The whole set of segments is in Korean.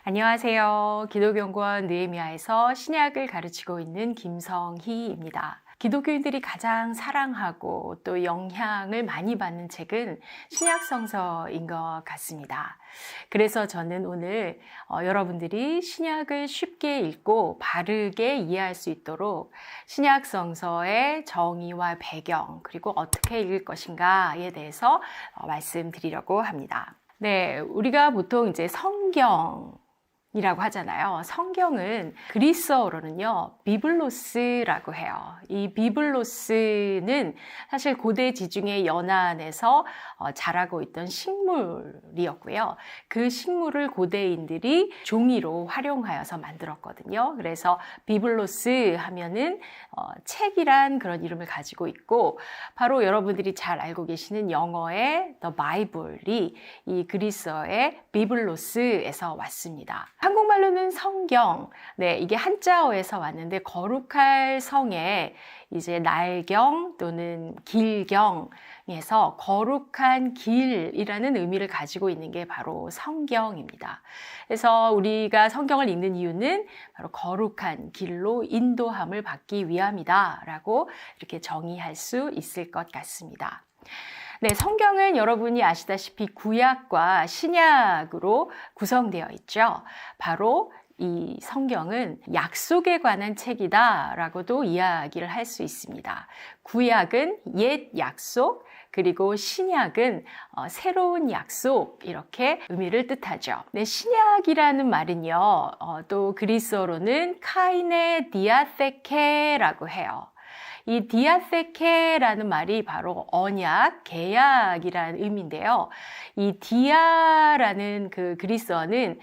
안녕하세요. 기독연구원 느헤미야에서 신약을 가르치고 있는 김성희입니다. 기독교인들이 가장 사랑하고 또 영향을 많이 받는 책은 신약성서인 것 같습니다. 그래서 저는 오늘 여러분들이 신약을 쉽게 읽고 바르게 이해할 수 있도록 신약성서의 정의와 배경 그리고 어떻게 읽을 것인가에 대해서 말씀드리려고 합니다. 네, 우리가 보통 이제 성경이라고 하잖아요. 성경은 그리스어로는요, 비블로스라고 해요. 이 비블로스는 사실 고대 지중해 연안에서 자라고 있던 식물이었고요. 그 식물을 고대인들이 종이로 활용하여서 만들었거든요. 그래서 비블로스 하면은 책이란 그런 이름을 가지고 있고, 바로 여러분들이 잘 알고 계시는 영어의 The Bible이 이 그리스어의 비블로스에서 왔습니다. 한국말로는 성경, 네, 이게 한자어에서 왔는데 거룩할 성에 이제 날경 또는 길경에서 거룩한 길이라는 의미를 가지고 있는 게 바로 성경입니다. 그래서 우리가 성경을 읽는 이유는 바로 거룩한 길로 인도함을 받기 위함이다라고 이렇게 정의할 수 있을 것 같습니다. 네, 성경은 여러분이 아시다시피 구약과 신약으로 구성되어 있죠. 바로 이 성경은 약속에 관한 책이다라고도 이야기를 할 수 있습니다. 구약은 옛 약속, 그리고 신약은 새로운 약속 이렇게 의미를 뜻하죠. 네, 신약이라는 말은요, 또 그리스어로는 카이네 디아테케라고 해요. 이 디아세케라는 말이 바로 언약, 계약이라는 의미인데요. 이 디아라는 그 그리스어는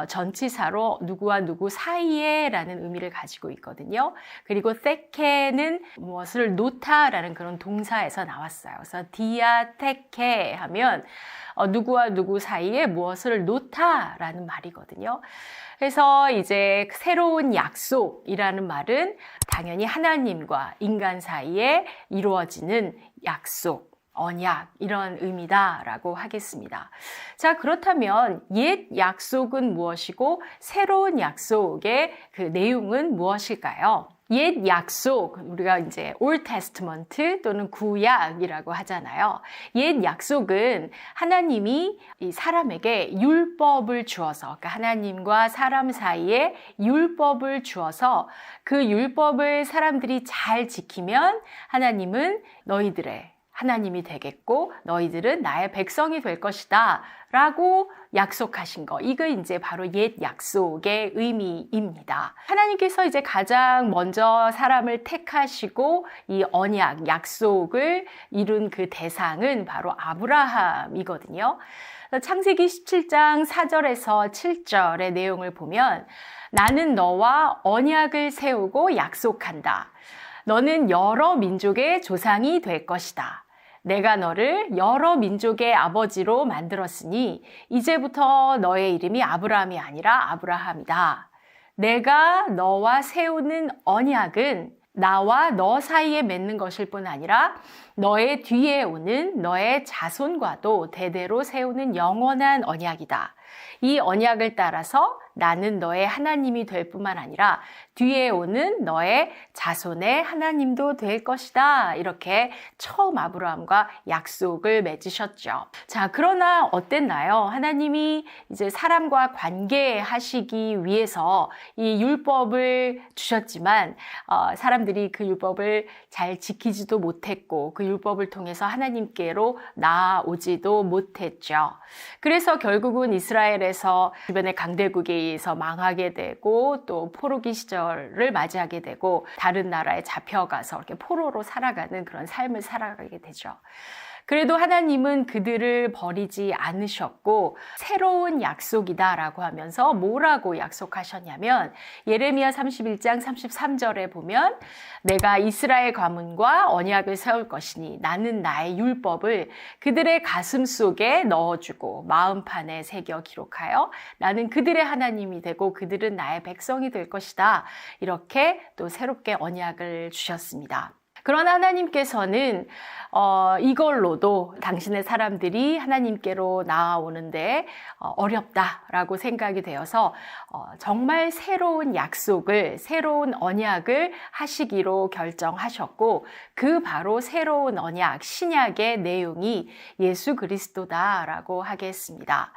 전치사로 누구와 누구 사이에라는 의미를 가지고 있거든요. 그리고 세케는 무엇을 놓다라는 그런 동사에서 나왔어요. 그래서 디아테케 하면 누구와 누구 사이에 무엇을 놓다라는 말이거든요. 그래서 이제 새로운 약속이라는 말은 당연히 하나님과 인간 사이에 이루어지는 약속, 언약 이런 의미다라고 하겠습니다. 자, 그렇다면 옛 약속은 무엇이고 새로운 약속의 그 내용은 무엇일까요? 옛 약속, 우리가 이제 Old Testament 또는 구약이라고 하잖아요. 옛 약속은 하나님이 이 사람에게 율법을 주어서, 그러니까 하나님과 사람 사이에 율법을 주어서 그 율법을 사람들이 잘 지키면 하나님은 너희들의 하나님이 되겠고 너희들은 나의 백성이 될 것이다 라고 약속하신 거. 이거 이제 바로 옛 약속의 의미입니다. 하나님께서 이제 가장 먼저 사람을 택하시고 이 언약, 약속을 이룬 그 대상은 바로 아브라함이거든요. 창세기 17장 4절에서 7절의 내용을 보면 나는 너와 언약을 세우고 약속한다. 너는 여러 민족의 조상이 될 것이다. 내가 너를 여러 민족의 아버지로 만들었으니 이제부터 너의 이름이 아브라함이 아니라 아브라함이다. 내가 너와 세우는 언약은 나와 너 사이에 맺는 것일 뿐 아니라 너의 뒤에 오는 너의 자손과도 대대로 세우는 영원한 언약이다. 이 언약을 따라서 나는 너의 하나님이 될 뿐만 아니라 뒤에 오는 너의 자손의 하나님도 될 것이다. 이렇게 처음 아브라함과 약속을 맺으셨죠. 자, 그러나 어땠나요? 하나님이 이제 사람과 관계하시기 위해서 이 율법을 주셨지만 사람들이 그 율법을 잘 지키지도 못했고 그 율법을 통해서 하나님께로 나아오지도 못했죠. 그래서 결국은 이스라엘에서 주변의 강대국에 의해서 망하게 되고 또 포로기 시절을 맞이하게 되고 다른 나라에 잡혀가서 이렇게 포로로 살아가는 그런 삶을 살아가게 되죠. 그래도 하나님은 그들을 버리지 않으셨고 새로운 약속이다라고 하면서 뭐라고 약속하셨냐면 예레미야 31장 33절에 보면 내가 이스라엘 가문과 언약을 세울 것이니 나는 나의 율법을 그들의 가슴 속에 넣어주고 마음판에 새겨 기록하여 나는 그들의 하나님이 되고 그들은 나의 백성이 될 것이다. 이렇게 또 새롭게 언약을 주셨습니다. 그러나 하나님께서는 이걸로도 당신의 사람들이 하나님께로 나아오는데 어렵다라고 생각이 되어서 정말 새로운 약속을, 새로운 언약을 하시기로 결정하셨고, 그 바로 새로운 언약, 신약의 내용이 예수 그리스도다라고 하겠습니다.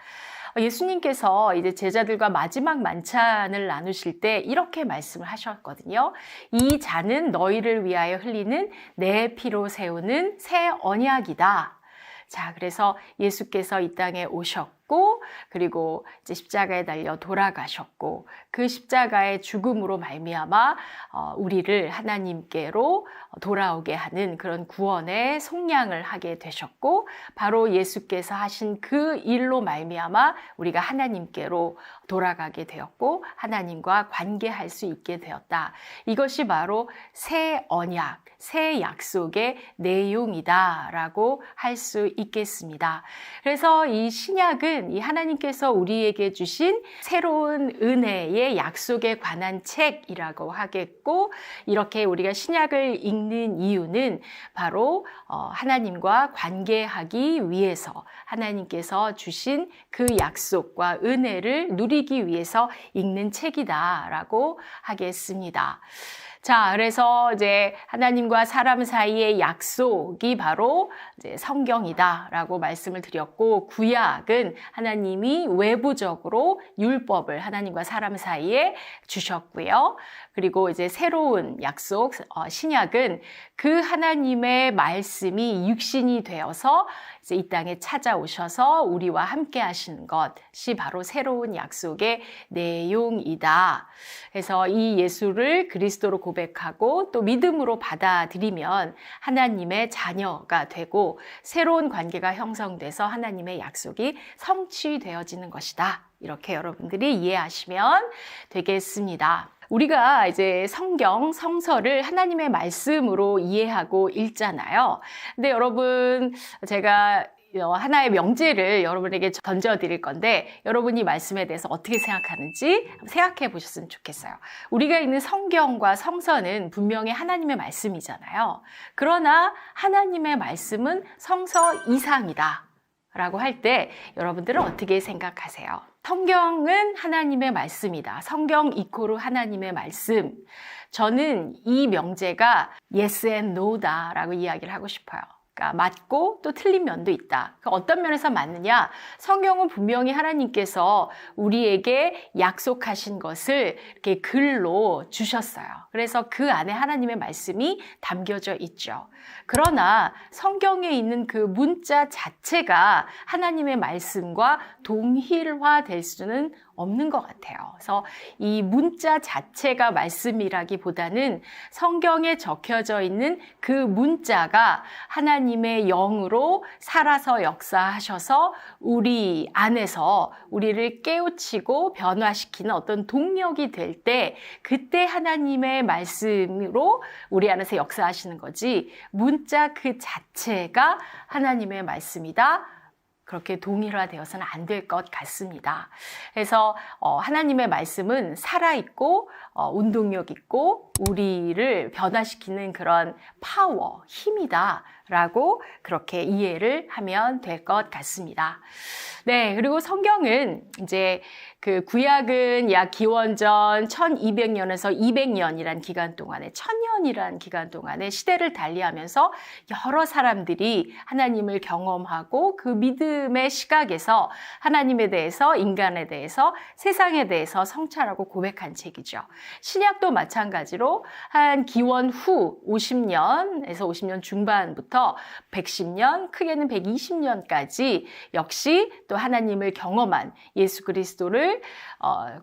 예수님께서 이제 제자들과 마지막 만찬을 나누실 때 이렇게 말씀을 하셨거든요. 이 잔은 너희를 위하여 흘리는 내 피로 세우는 새 언약이다. 자, 그래서 예수께서 이 땅에 오셨고, 그리고 이제 십자가에 달려 돌아가셨고, 그 십자가의 죽음으로 말미암아 우리를 하나님께로 돌아오게 하는 그런 구원의 속량을 하게 되셨고, 바로 예수께서 하신 그 일로 말미암아 우리가 하나님께로 돌아가게 되었고, 하나님과 관계할 수 있게 되었다. 이것이 바로 새 언약, 새 약속의 내용이다라고 할 수 있겠습니다. 그래서 이 신약은 이 하나님께서 우리에게 주신 새로운 은혜의 약속에 관한 책이라고 하겠고, 이렇게 우리가 신약을 읽는 이유는 바로 하나님과 관계하기 위해서 하나님께서 주신 그 약속과 은혜를 누리기 위해서 읽는 책이다라고 하겠습니다. 자, 그래서 이제 하나님과 사람 사이의 약속이 바로 이제 성경이다라고 말씀을 드렸고, 구약은 하나님이 외부적으로 율법을 하나님과 사람 사이에 주셨고요. 그리고 이제 새로운 약속, 신약은 그 하나님의 말씀이 육신이 되어서 이제 이 땅에 찾아오셔서 우리와 함께 하시는 것이 바로 새로운 약속의 내용이다. 그래서 이 예수를 그리스도로 고백하고 또 믿음으로 받아들이면 하나님의 자녀가 되고 새로운 관계가 형성돼서 하나님의 약속이 성취되어지는 것이다. 이렇게 여러분들이 이해하시면 되겠습니다. 우리가 이제 성경, 성서를 하나님의 말씀으로 이해하고 읽잖아요. 근데 여러분, 제가 하나의 명제를 여러분에게 던져드릴 건데, 여러분이 이 말씀에 대해서 어떻게 생각하는지 생각해 보셨으면 좋겠어요. 우리가 읽는 성경과 성서는 분명히 하나님의 말씀이잖아요. 그러나 하나님의 말씀은 성서 이상이다 라고 할 때 여러분들은 어떻게 생각하세요? 성경은 하나님의 말씀이다. 성경 이코르 하나님의 말씀. 저는 이 명제가 yes and no다 라고 이야기를 하고 싶어요. 그러니까 맞고 또 틀린 면도 있다. 어떤 면에서 맞느냐? 성경은 분명히 하나님께서 우리에게 약속하신 것을 이렇게 글로 주셨어요. 그래서 그 안에 하나님의 말씀이 담겨져 있죠. 그러나 성경에 있는 그 문자 자체가 하나님의 말씀과 동일화될 수는 없는 것 같아요. 그래서 이 문자 자체가 말씀이라기보다는 성경에 적혀져 있는 그 문자가 하나님의 영으로 살아서 역사하셔서 우리 안에서 우리를 깨우치고 변화시키는 어떤 동력이 될 때, 그때 하나님의 말씀으로 우리 안에서 역사하시는 거지, 문자 그 자체가 하나님의 말씀이다, 그렇게 동일화되어서는 안 될 것 같습니다. 그래서 하나님의 말씀은 살아있고 운동력 있고 우리를 변화시키는 그런 파워, 힘이다 라고 그렇게 이해를 하면 될 것 같습니다. 네, 그리고 성경은 이제 그 구약은 약 기원전 1200년에서 200년이란 기간 동안에, 1000년이란 기간 동안에 시대를 달리하면서 여러 사람들이 하나님을 경험하고 그 믿음의 시각에서 하나님에 대해서, 인간에 대해서, 세상에 대해서 성찰하고 고백한 책이죠. 신약도 마찬가지로 한 기원 후 50년에서 50년 중반부터 110년, 크게는 120년까지 역시 또 하나님을 경험한 예수 그리스도를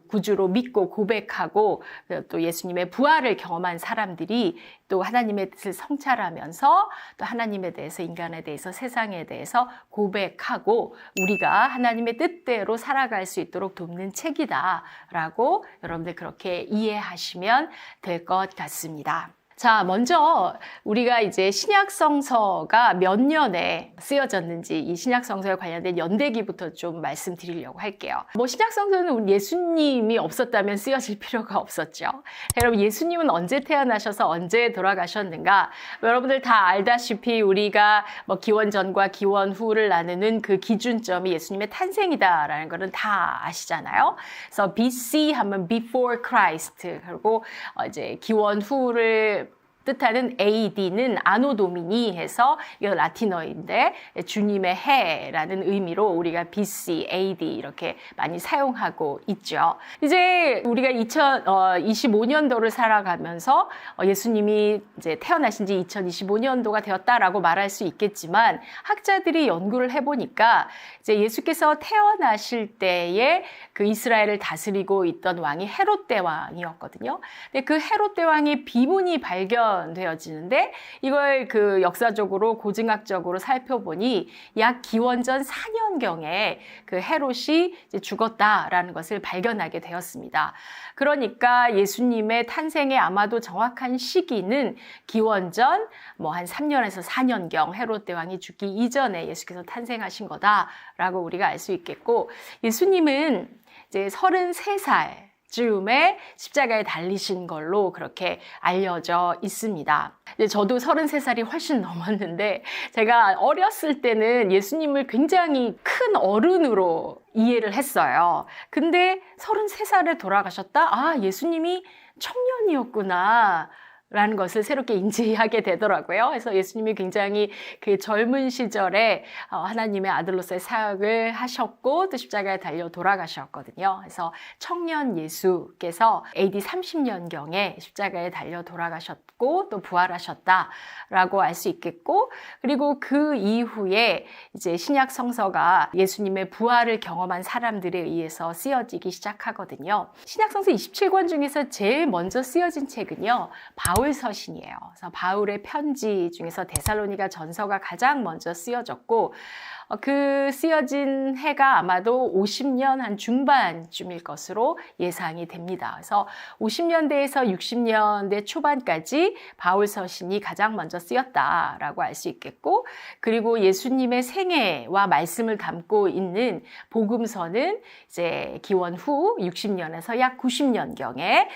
구주로 믿고 고백하고 또 예수님의 부활을 경험한 사람들이 또 하나님의 뜻을 성찰하면서 또 하나님에 대해서, 인간에 대해서, 세상에 대해서 고백하고 우리가 하나님의 뜻대로 살아갈 수 있도록 돕는 책이다라고 여러분들 그렇게 이해하시면 될 것 같습니다. 자, 먼저 우리가 이제 신약성서가 몇 년에 쓰여졌는지 이 신약성서에 관련된 연대기부터 좀 말씀드리려고 할게요. 뭐 신약성서는 우리 예수님이 없었다면 쓰여질 필요가 없었죠. 자, 여러분 예수님은 언제 태어나셔서 언제 돌아가셨는가? 여러분들 다 알다시피 우리가 뭐 기원 전과 기원 후를 나누는 그 기준점이 예수님의 탄생이다라는 거는 다 아시잖아요. 그래서 BC 하면 before Christ, 그리고 이제 기원 후를 뜻하는 AD는 아노 도미니 해서 이거 라틴어인데 주님의 해라는 의미로 우리가 BC, AD 이렇게 많이 사용하고 있죠. 이제 우리가 2025년도를 살아가면서 예수님이 이제 태어나신 지 2025년도가 되었다라고 말할 수 있겠지만 학자들이 연구를 해보니까 이제 예수께서 태어나실 때에 그 이스라엘을 다스리고 있던 왕이 헤롯 대왕이었거든요. 근데 그 헤롯 대왕의 비문이 발견되어지는데 이걸 그 역사적으로 고증학적으로 살펴보니 약 기원전 4년경에 그 헤롯이 이제 죽었다라는 것을 발견하게 되었습니다. 그러니까 예수님의 탄생의 아마도 정확한 시기는 기원전 뭐 한 3년에서 4년경 헤롯 대왕이 죽기 이전에 예수께서 탄생하신 거다라고 우리가 알 수 있겠고, 예수님은 이제 33살 즈음에 십자가에 달리신 걸로 그렇게 알려져 있습니다. 저도 33살이 훨씬 넘었는데 제가 어렸을 때는 예수님을 굉장히 큰 어른으로 이해를 했어요. 근데 33살에 돌아가셨다? 아, 예수님이 청년이었구나 라는 것을 새롭게 인지하게 되더라고요. 그래서 예수님이 굉장히 그 젊은 시절에 하나님의 아들로서의 사역을 하셨고 또 십자가에 달려 돌아가셨거든요. 그래서 청년 예수께서 AD 30년경에 십자가에 달려 돌아가셨고 또 부활하셨다라고 알 수 있겠고, 그리고 그 이후에 이제 신약 성서가 예수님의 부활을 경험한 사람들에 의해서 쓰여지기 시작하거든요. 신약 성서 27권 중에서 제일 먼저 쓰여진 책은요, 바울 서신이에요. 그래서 바울의 편지 중에서 데살로니가 전서가 가장 먼저 쓰여졌고, 그 쓰여진 해가 아마도 50년 한 중반쯤일 것으로 예상이 됩니다. 그래서 50년대에서 60년대 초반까지 바울 서신이 가장 먼저 쓰였다라고 알 수 있겠고, 그리고 예수님의 생애와 말씀을 담고 있는 복음서는 이제 기원 후 60년에서 약 90년경에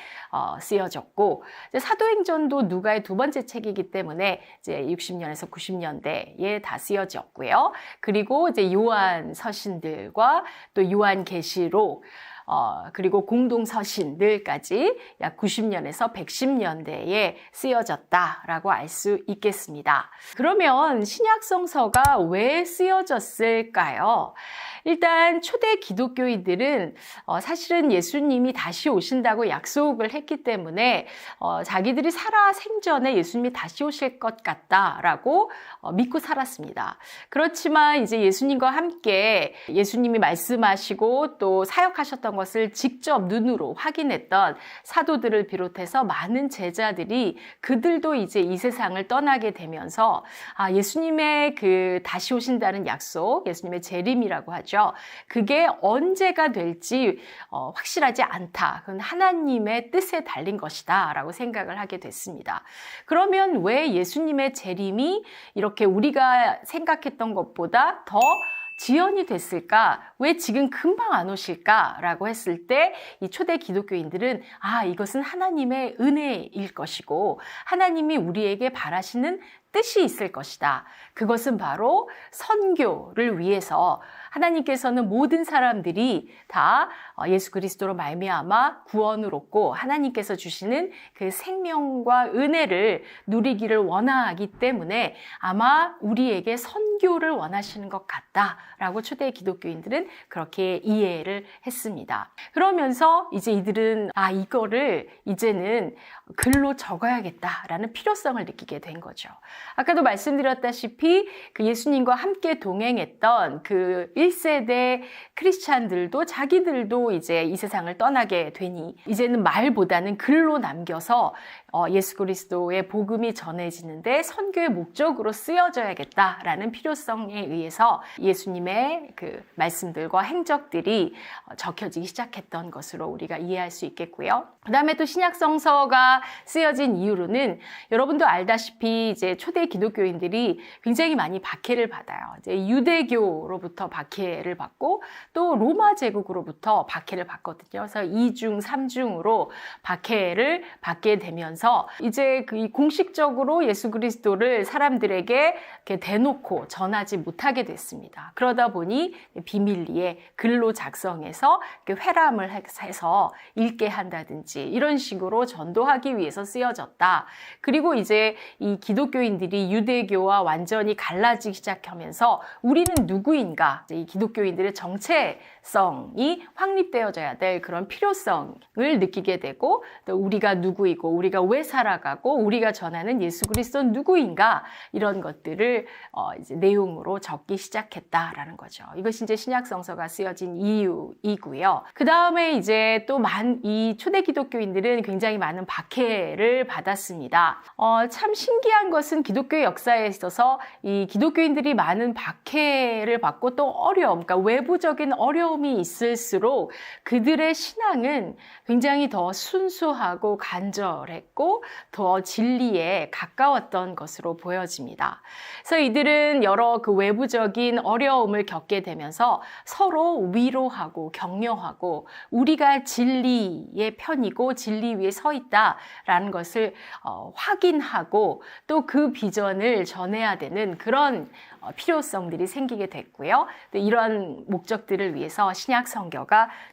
쓰여졌고, 사도행전도 누가의 두 번째 책이기 때문에 이제 60년에서 90년대에 다 쓰여졌고요. 그리고 이제 요한 서신들과 또 요한 계시록, 그리고 공동 서신들까지 약 90년에서 110년대에 쓰여졌다라고 알 수 있겠습니다. 그러면 신약성서가 왜 쓰여졌을까요? 일단 초대 기독교인들은 사실은 예수님이 다시 오신다고 약속을 했기 때문에 자기들이 살아 생전에 예수님이 다시 오실 것 같다라고 믿고 살았습니다. 그렇지만 이제 예수님과 함께 예수님이 말씀하시고 또 사역하셨던 것을 직접 눈으로 확인했던 사도들을 비롯해서 많은 제자들이 그들도 이제 이 세상을 떠나게 되면서 예수님의 그 다시 오신다는 약속, 예수님의 재림이라고 하죠. 그게 언제가 될지 확실하지 않다. 그건 하나님의 뜻에 달린 것이다 라고 생각을 하게 됐습니다. 그러면 왜 예수님의 재림이 이렇게 우리가 생각했던 것보다 더 지연이 됐을까? 왜 지금 금방 안 오실까?라고 했을 때 이 초대 기독교인들은 이것은 하나님의 은혜일 것이고 하나님이 우리에게 바라시는 뜻이 있을 것이다. 그것은 바로 선교를 위해서 하나님께서는 모든 사람들이 다 예수 그리스도로 말미암아 구원을 얻고 하나님께서 주시는 그 생명과 은혜를 누리기를 원하기 때문에 아마 우리에게 선교를 원하시는 것 같다라고 초대 기독교인들은 그렇게 이해를 했습니다. 그러면서 이제 이들은 이거를 이제는 글로 적어야겠다라는 필요성을 느끼게 된 거죠. 아까도 말씀드렸다시피 그 예수님과 함께 동행했던 그 1세대 크리스찬들도 자기들도 이제 이 세상을 떠나게 되니 이제는 말보다는 글로 남겨서 예수 그리스도의 복음이 전해지는데 선교의 목적으로 쓰여져야겠다라는 필요성에 의해서 예수님의 그 말씀들과 행적들이 적혀지기 시작했던 것으로 우리가 이해할 수 있겠고요. 그 다음에 또 신약성서가 쓰여진 이후로는 여러분도 알다시피 이제 초대 기독교인들이 굉장히 많이 박해를 받아요. 이제 유대교로부터 박해를 받고 또 로마 제국으로부터 박해를 받거든요. 그래서 2중, 3중으로 박해를 받게 되면서 이제 그 공식적으로 예수 그리스도를 사람들에게 이렇게 대놓고 전하지 못하게 됐습니다. 그러다 보니 비밀리에 글로 작성해서 회람을 해서 읽게 한다든지 이런 식으로 전도하기 위해서 쓰여졌다. 그리고 이제 이 기독교인들이 유대교와 완전히 갈라지기 시작하면서 우리는 누구인가? 이 기독교인들의 정체성이 확립되어져야 될 그런 필요성을 느끼게 되고 또 우리가 누구이고 우리가 왜 살아가고 우리가 전하는 예수 그리스도는 누구인가 이런 것들을 이제 내용으로 적기 시작했다라는 거죠. 이것이 이제 신약성서가 쓰여진 이유이고요. 그 다음에 이제 또 이 초대 기독교인들은 굉장히 많은 박해를 받았습니다. 참 신기한 것은 기독교 역사에 있어서 이 기독교인들이 많은 박해를 받고 또 그러니까 외부적인 어려움이 있을수록 그들의 신앙은 굉장히 더 순수하고 간절했고 더 진리에 가까웠던 것으로 보여집니다. 그래서 이들은 여러 그 외부적인 어려움을 겪게 되면서 서로 위로하고 격려하고 우리가 진리의 편이고 진리 위에 서 있다라는 것을 확인하고 또 그 비전을 전해야 되는 그런 필요성들이 생기게 됐고요. 또 이런 목적들을 위해서 신약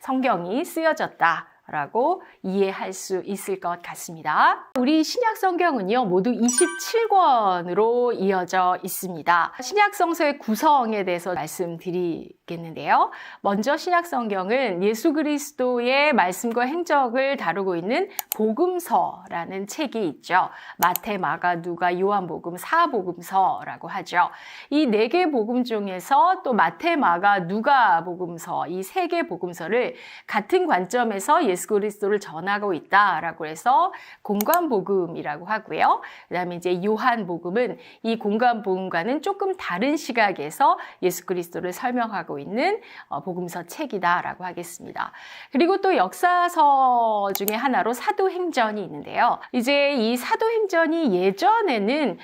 성경이 쓰여졌다. 라고 이해할 수 있을 것 같습니다. 우리 신약 성경은요, 모두 27권으로 이어져 있습니다. 신약 성서의 구성에 대해서 말씀드리겠는데요. 먼저 신약 성경은 예수 그리스도의 말씀과 행적을 다루고 있는 복음서라는 책이 있죠. 마태, 마가, 누가, 요한복음, 사복음서라고 하죠. 이 4개 복음 중에서 또 마태, 마가, 누가 복음서, 이 3개 복음서를 같은 관점에서 예수 그리스도를 전하고 있다라고 해서 공관복음이라고 하고요. 그다음에 이제 요한복음은 이 공관복음과는 조금 다른 시각에서 예수 그리스도를 설명하고 있는 복음서 책이다라고 하겠습니다. 그리고 또 역사서 중에 하나로 사도행전이 있는데요. 이제 이 사도행전이 예전에는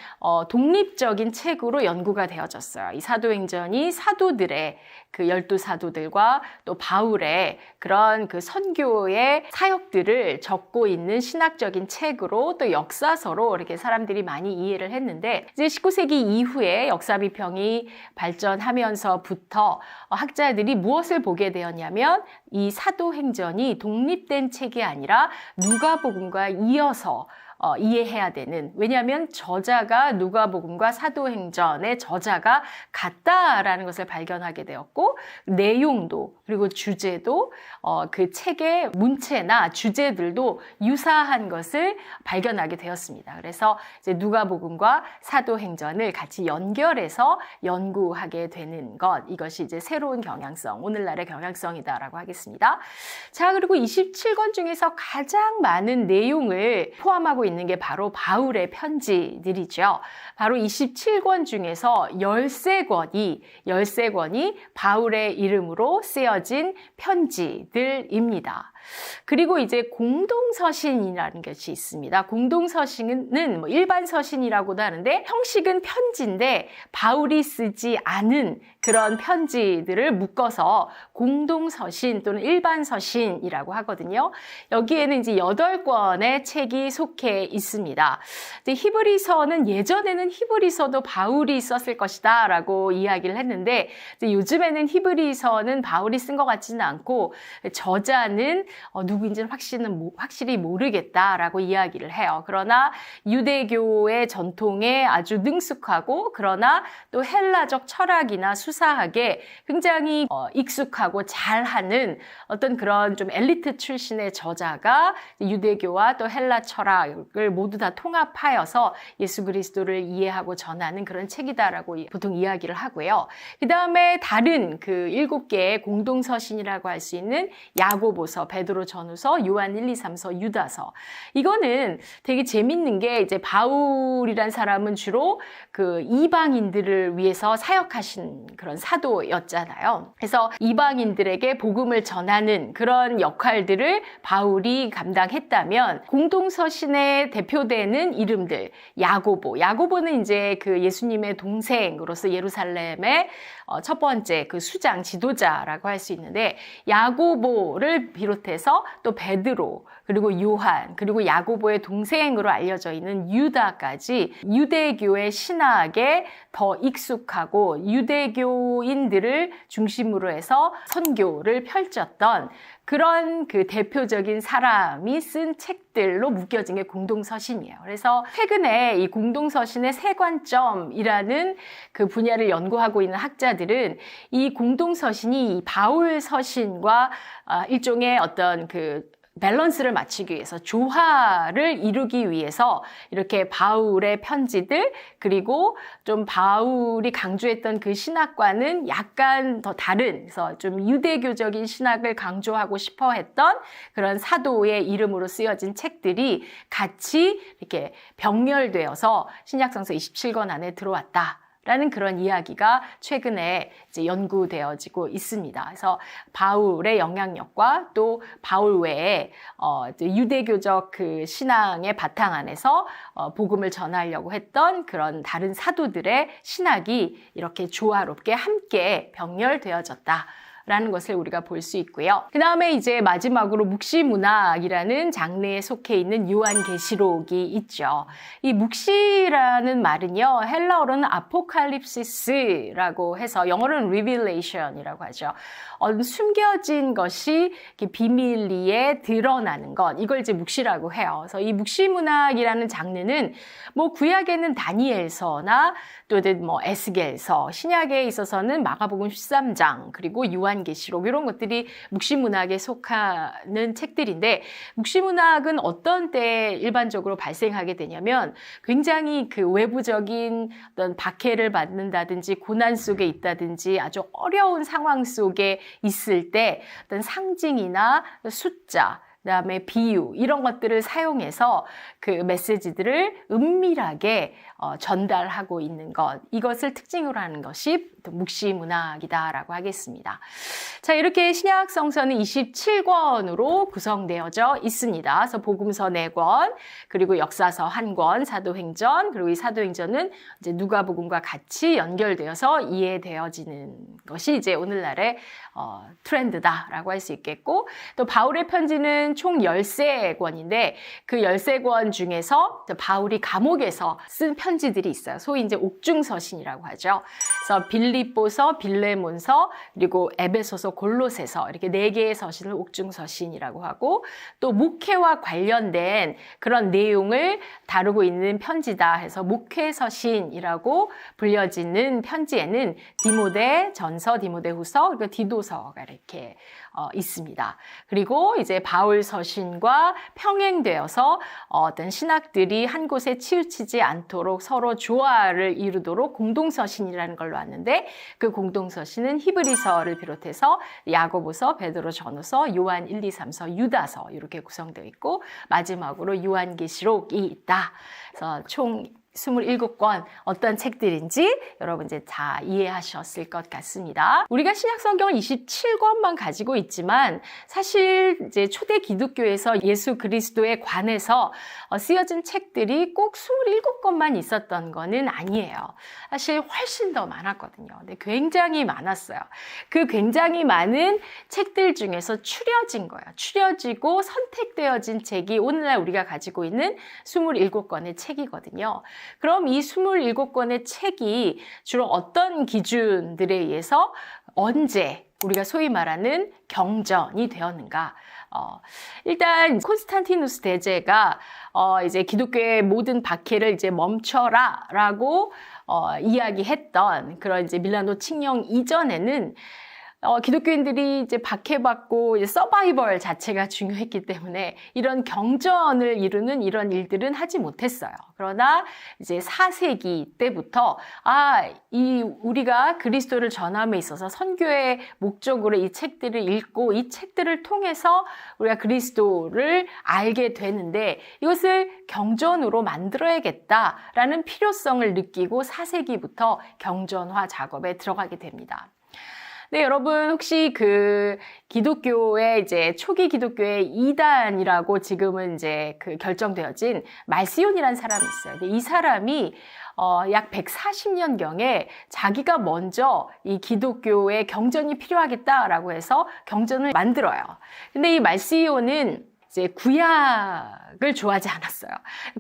독립적인 책으로 연구가 되어졌어요. 이 사도행전이 사도들의 그 12사도들과 또 바울의 그런 그 선교의 사역들을 적고 있는 신학적인 책으로 또 역사서로 이렇게 사람들이 많이 이해를 했는데 이제 19세기 이후에 역사 비평이 발전하면서부터 학자들이 무엇을 보게 되었냐면 이 사도행전이 독립된 책이 아니라 누가복음과 이어서 이해해야 되는, 왜냐하면 저자가 누가복음과 사도행전의 저자가 같다라는 것을 발견하게 되었고 내용도 그리고 주제도 그 책의 문체나 주제들도 유사한 것을 발견하게 되었습니다. 그래서 이제 누가복음과 사도행전을 같이 연결해서 연구하게 되는 이것이 이제 새로운 경향성, 오늘날의 경향성이다라고 하겠습니다. 자, 그리고 27권 중에서 가장 많은 내용을 포함하고 있는 게 바로 바울의 편지들이죠. 바로 27권 중에서 13권이 바울의 이름으로 쓰여진 편지들입니다. 그리고 이제 공동서신이라는 것이 있습니다. 공동서신은 일반 서신이라고도 하는데 형식은 편지인데 바울이 쓰지 않은 그런 편지들을 묶어서 공동서신 또는 일반 서신이라고 하거든요. 여기에는 이제 8권의 책이 속해 있습니다. 히브리서는 예전에는 히브리서도 바울이 썼을 것이다 라고 이야기를 했는데 요즘에는 히브리서는 바울이 쓴 것 같지는 않고 저자는 누구인지는 확실히 모르겠다라고 이야기를 해요. 그러나 유대교의 전통에 아주 능숙하고 그러나 또 헬라적 철학이나 수사학에 굉장히 익숙하고 잘하는 어떤 그런 좀 엘리트 출신의 저자가 유대교와 또 헬라 철학을 모두 다 통합하여서 예수 그리스도를 이해하고 전하는 그런 책이다라고 보통 이야기를 하고요. 그 다음에 다른 그 7개의 공동서신이라고 할 수 있는 야고보서, 베드로 전후서, 요한 1, 2, 3서, 유다서. 이거는 되게 재밌는 게 이제 바울이란 사람은 주로 그 이방인들을 위해서 사역하신 그런 사도였잖아요. 그래서 이방인들에게 복음을 전하는 그런 역할들을 바울이 감당했다면 공동서신에 대표되는 이름들, 야고보는 이제 그 예수님의 동생으로서 예루살렘의 첫 번째 그 수장, 지도자라고 할 수 있는데 야고보를 비롯해서 또 베드로 그리고 요한 그리고 야고보의 동생으로 알려져 있는 유다까지 유대교의 신학에 더 익숙하고 유대교인들을 중심으로 해서 선교를 펼쳤던 그런 그 대표적인 사람이 쓴 책들로 묶여진 게 공동서신이에요. 그래서 최근에 이 공동서신의 세관점이라는 그 분야를 연구하고 있는 학자들은 이 공동서신이 바울 서신과 일종의 어떤 그 밸런스를 맞추기 위해서 조화를 이루기 위해서 이렇게 바울의 편지들 그리고 좀 바울이 강조했던 그 신학과는 약간 더 다른 그래서 좀 유대교적인 신학을 강조하고 싶어 했던 그런 사도의 이름으로 쓰여진 책들이 같이 이렇게 병렬되어서 신약성서 27권 안에 들어왔다. 라는 그런 이야기가 최근에 이제 연구되어지고 있습니다. 그래서 바울의 영향력과 또 바울 외에 유대교적 그 신앙의 바탕 안에서 복음을 전하려고 했던 그런 다른 사도들의 신학이 이렇게 조화롭게 함께 병렬되어졌다. 라는 것을 우리가 볼 수 있고요. 그 다음에 이제 마지막으로 묵시문학이라는 장르에 속해 있는 요한계시록이 있죠. 이 묵시라는 말은요, 헬라어로는 아포칼립시스라고 해서 영어로는 revelation이라고 하죠. 숨겨진 것이 비밀리에 드러나는 것, 이걸 이제 묵시라고 해요. 그래서 이 묵시문학이라는 장르는 뭐 구약에는 다니엘서나 또 뭐 에스겔서, 신약에 있어서는 마가복음 13장 그리고 요한계시록 이런 것들이 묵시문학에 속하는 책들인데 묵시문학은 어떤 때에 일반적으로 발생하게 되냐면 굉장히 그 외부적인 어떤 박해를 받는다든지 고난 속에 있다든지 아주 어려운 상황 속에 있을 때 어떤 상징이나 숫자 그다음에 비유 이런 것들을 사용해서 그 메시지들을 은밀하게 전달하고 있는 것 이것을 특징으로 하는 것이 묵시문학이다라고 하겠습니다. 자, 이렇게 신약 성서는 27권으로 구성되어져 있습니다. 그래서 복음서 4권, 그리고 역사서 1권, 사도행전, 그리고 이 사도행전은 이제 누가복음과 같이 연결되어서 이해되어지는 것이 이제 오늘날의 트렌드다라고 할 수 있겠고, 또 바울의 편지는 총 13권인데 그 13권 중에서 바울이 감옥에서 쓴 편지들이 있어요. 소위 이제 옥중서신이라고 하죠. 그래서 빌립보서, 빌레몬서, 그리고 에베소서, 골로새서 이렇게 4개의 서신을 옥중서신이라고 하고 또 목회와 관련된 그런 내용을 다루고 있는 편지다 해서 목회서신이라고 불려지는 편지에는 디모데 전서, 디모데 후서, 그리고 디도서가 이렇게 있습니다. 그리고 이제 바울 서신과 평행되어서 어떤 신학들이 한 곳에 치우치지 않도록 서로 조화를 이루도록 공동서신이라는 걸로 왔는데 그 공동서신은 히브리서를 비롯해서 야고보서, 베드로 전후서, 요한 1, 2, 3서, 유다서 이렇게 구성되어 있고 마지막으로 요한계시록이 있다. 그래서 총 27권 어떤 책들인지 여러분 이제 다 이해하셨을 것 같습니다. 우리가 신약 성경을 27권만 가지고 있지만 사실 이제 초대 기독교에서 예수 그리스도에 관해서 쓰여진 책들이 꼭 27권만 있었던 거는 아니에요. 사실 훨씬 더 많았거든요. 근데 굉장히 많았어요. 그 굉장히 많은 책들 중에서 추려진 거예요. 추려지고 선택되어진 책이 오늘날 우리가 가지고 있는 27권의 책이거든요. 그럼 이 27권의 책이 주로 어떤 기준들에 의해서 언제 우리가 소위 말하는 경전이 되었는가? 일단 콘스탄티누스 대제가 이제 기독교의 모든 박해를 이제 멈춰라라고 이야기했던 그런 이제 밀라노 칙령 이전에는 기독교인들이 이제 박해받고 이제 서바이벌 자체가 중요했기 때문에 이런 경전을 이루는 이런 일들은 하지 못했어요. 그러나 이제 4세기 때부터 우리가 그리스도를 전함에 있어서 선교의 목적으로 이 책들을 읽고 이 책들을 통해서 우리가 그리스도를 알게 되는데 이것을 경전으로 만들어야겠다라는 필요성을 느끼고 4세기부터 경전화 작업에 들어가게 됩니다. 네, 여러분 혹시 그 기독교의 이제 초기 기독교의 이단이라고 지금은 이제 그 결정되어진 말시온이라는 사람이 있어요. 근데 이 사람이 약 140년경에 자기가 먼저 이 기독교의 경전이 필요하겠다라고 해서 경전을 만들어요. 근데 이 말시온은 이제 구약을 좋아하지 않았어요.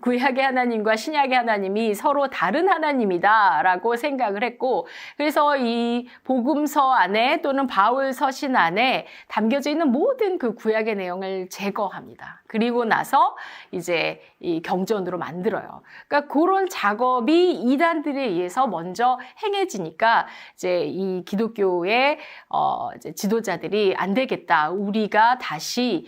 구약의 하나님과 신약의 하나님이 서로 다른 하나님이다라고 생각을 했고, 그래서 이 복음서 안에 또는 바울 서신 안에 담겨져 있는 모든 그 구약의 내용을 제거합니다. 그리고 나서 이제 이 경전으로 만들어요. 그러니까 그런 작업이 이단들에 의해서 먼저 행해지니까 이제 이 기독교의 이제 지도자들이 안 되겠다. 우리가 다시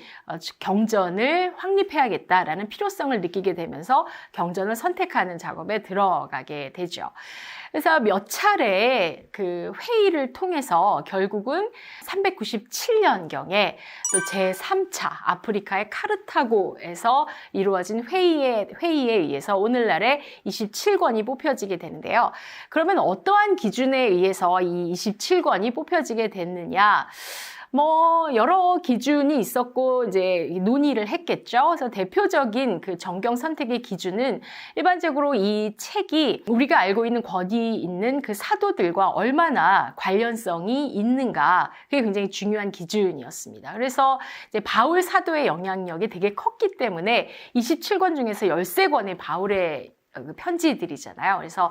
경전을 확립해야겠다라는 필요성을 느끼게 되면서 경전을 선택하는 작업에 들어가게 되죠. 그래서 몇 차례 그 회의를 통해서 결국은 397년경에 또 제3차 아프리카의 카르타고에서 이루어진 회의에 의해서 오늘날의 27권이 뽑혀지게 되는데요. 그러면 어떠한 기준에 의해서 이 27권이 뽑혀지게 됐느냐? 여러 기준이 있었고, 이제 논의를 했겠죠. 그래서 대표적인 그 정경 선택의 기준은 일반적으로 이 책이 우리가 알고 있는 권위 있는 그 사도들과 얼마나 관련성이 있는가. 그게 굉장히 중요한 기준이었습니다. 그래서 이제 바울 사도의 영향력이 되게 컸기 때문에 27권 중에서 13권의 바울의 편지들이잖아요. 그래서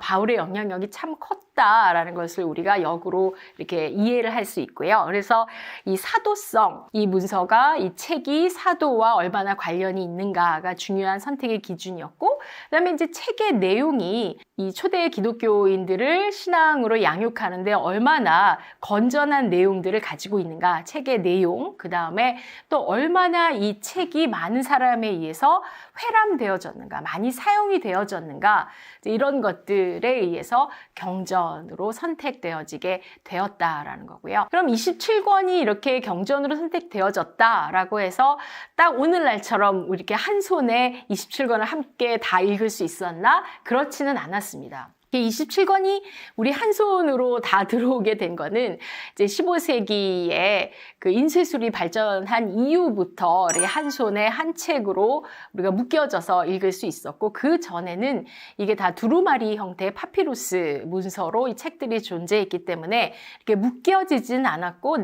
바울의 영향력이 참 컸다라는 것을 우리가 역으로 이렇게 이해를 할 수 있고요. 그래서 이 사도성, 이 문서가 이 책이 사도와 얼마나 관련이 있는가가 중요한 선택의 기준이었고, 그다음에 이제 책의 내용이 이 초대 기독교인들을 신앙으로 양육하는데 얼마나 건전한 내용들을 가지고 있는가, 책의 내용, 그다음에 또 얼마나 이 책이 많은 사람에 의해서 회람되어졌는가, 많이 사용이 되어졌는가, 이런 것들에 의해서 경전으로 선택되어지게 되었다라는 거고요. 그럼 27권이 이렇게 경전으로 선택되어졌다라고 해서 딱 오늘날처럼 이렇게 한 손에 27권을 함께 다 읽을 수 있었나? 그렇지는 않았습니다. 27권이 우리 한 손으로 다 들어오게 된 거는 이제 15세기에 그 인쇄술이 발전한 이후부터 이렇게 한 손에 한 책으로 우리가 묶여져서 읽을 수 있었고, 그 전에는 이게 다 두루마리 형태의 파피루스 문서로 이 책들이 존재했기 때문에 이렇게 묶여지진 않았고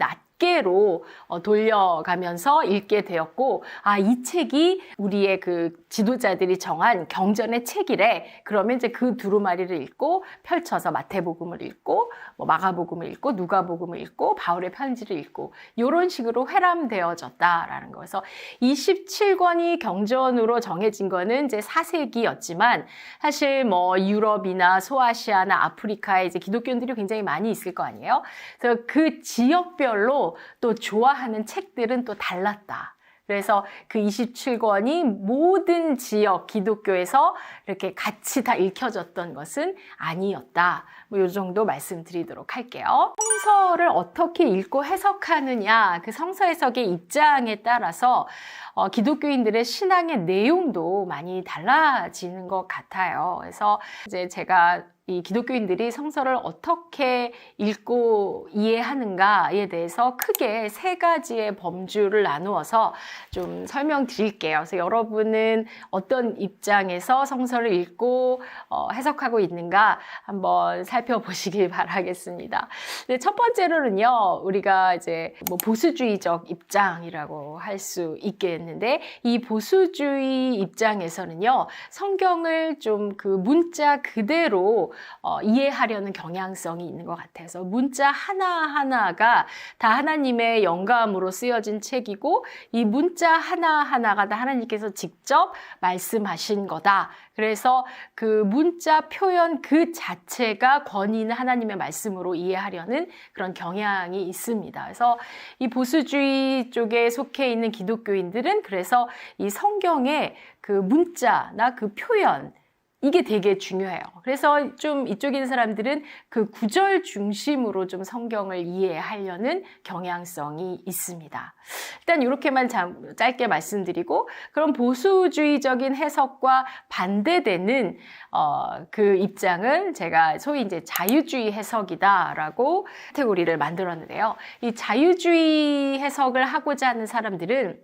로 돌려가면서 읽게 되었고, 이 책이 우리의 그 지도자들이 정한 경전의 책이래. 그러면 이제 그 두루마리를 읽고 펼쳐서 마태복음을 읽고 마가복음을 읽고 누가복음을 읽고 바울의 편지를 읽고 이런 식으로 회람되어졌다라는 거. 그래서 27권이 경전으로 정해진 거는 이제 4세기였지만 사실 유럽이나 소아시아나 아프리카에 이제 기독교인들이 굉장히 많이 있을 거 아니에요. 그래서 그 지역별로 또 좋아하는 책들은 또 달랐다. 그래서 그 27권이 모든 지역 기독교에서 이렇게 같이 다 읽혀졌던 것은 아니었다. 이 정도 말씀드리도록 할게요. 성서를 어떻게 읽고 해석하느냐, 그 성서 해석의 입장에 따라서 기독교인들의 신앙의 내용도 많이 달라지는 것 같아요. 그래서 이제 제가 이 기독교인들이 성서를 어떻게 읽고 이해하는가에 대해서 크게 3가지의 범주를 나누어서 좀 설명드릴게요. 그래서 여러분은 어떤 입장에서 성서를 읽고 해석하고 있는가 한번 살펴보시길 바라겠습니다. 첫 번째로는요, 우리가 이제 보수주의적 입장이라고 할 수 있겠는데, 이 보수주의 입장에서는요, 성경을 좀 그 문자 그대로 이해하려는 경향성이 있는 것 같아서 문자 하나하나가 다 하나님의 영감으로 쓰여진 책이고 이 문자 하나하나가 다 하나님께서 직접 말씀하신 거다. 그래서 그 문자 표현 그 자체가 권위 있는 하나님의 말씀으로 이해하려는 그런 경향이 있습니다. 그래서 이 보수주의 쪽에 속해 있는 기독교인들은 그래서 이 성경의 그 문자나 그 표현 이게 되게 중요해요. 그래서 좀 이쪽에 있는 사람들은 그 구절 중심으로 좀 성경을 이해하려는 경향성이 있습니다. 일단 이렇게만 짧게 말씀드리고 그럼 보수주의적인 해석과 반대되는 그 입장을 제가 소위 이제 자유주의 해석이다라고 카테고리를 만들었는데요. 이 자유주의 해석을 하고자 하는 사람들은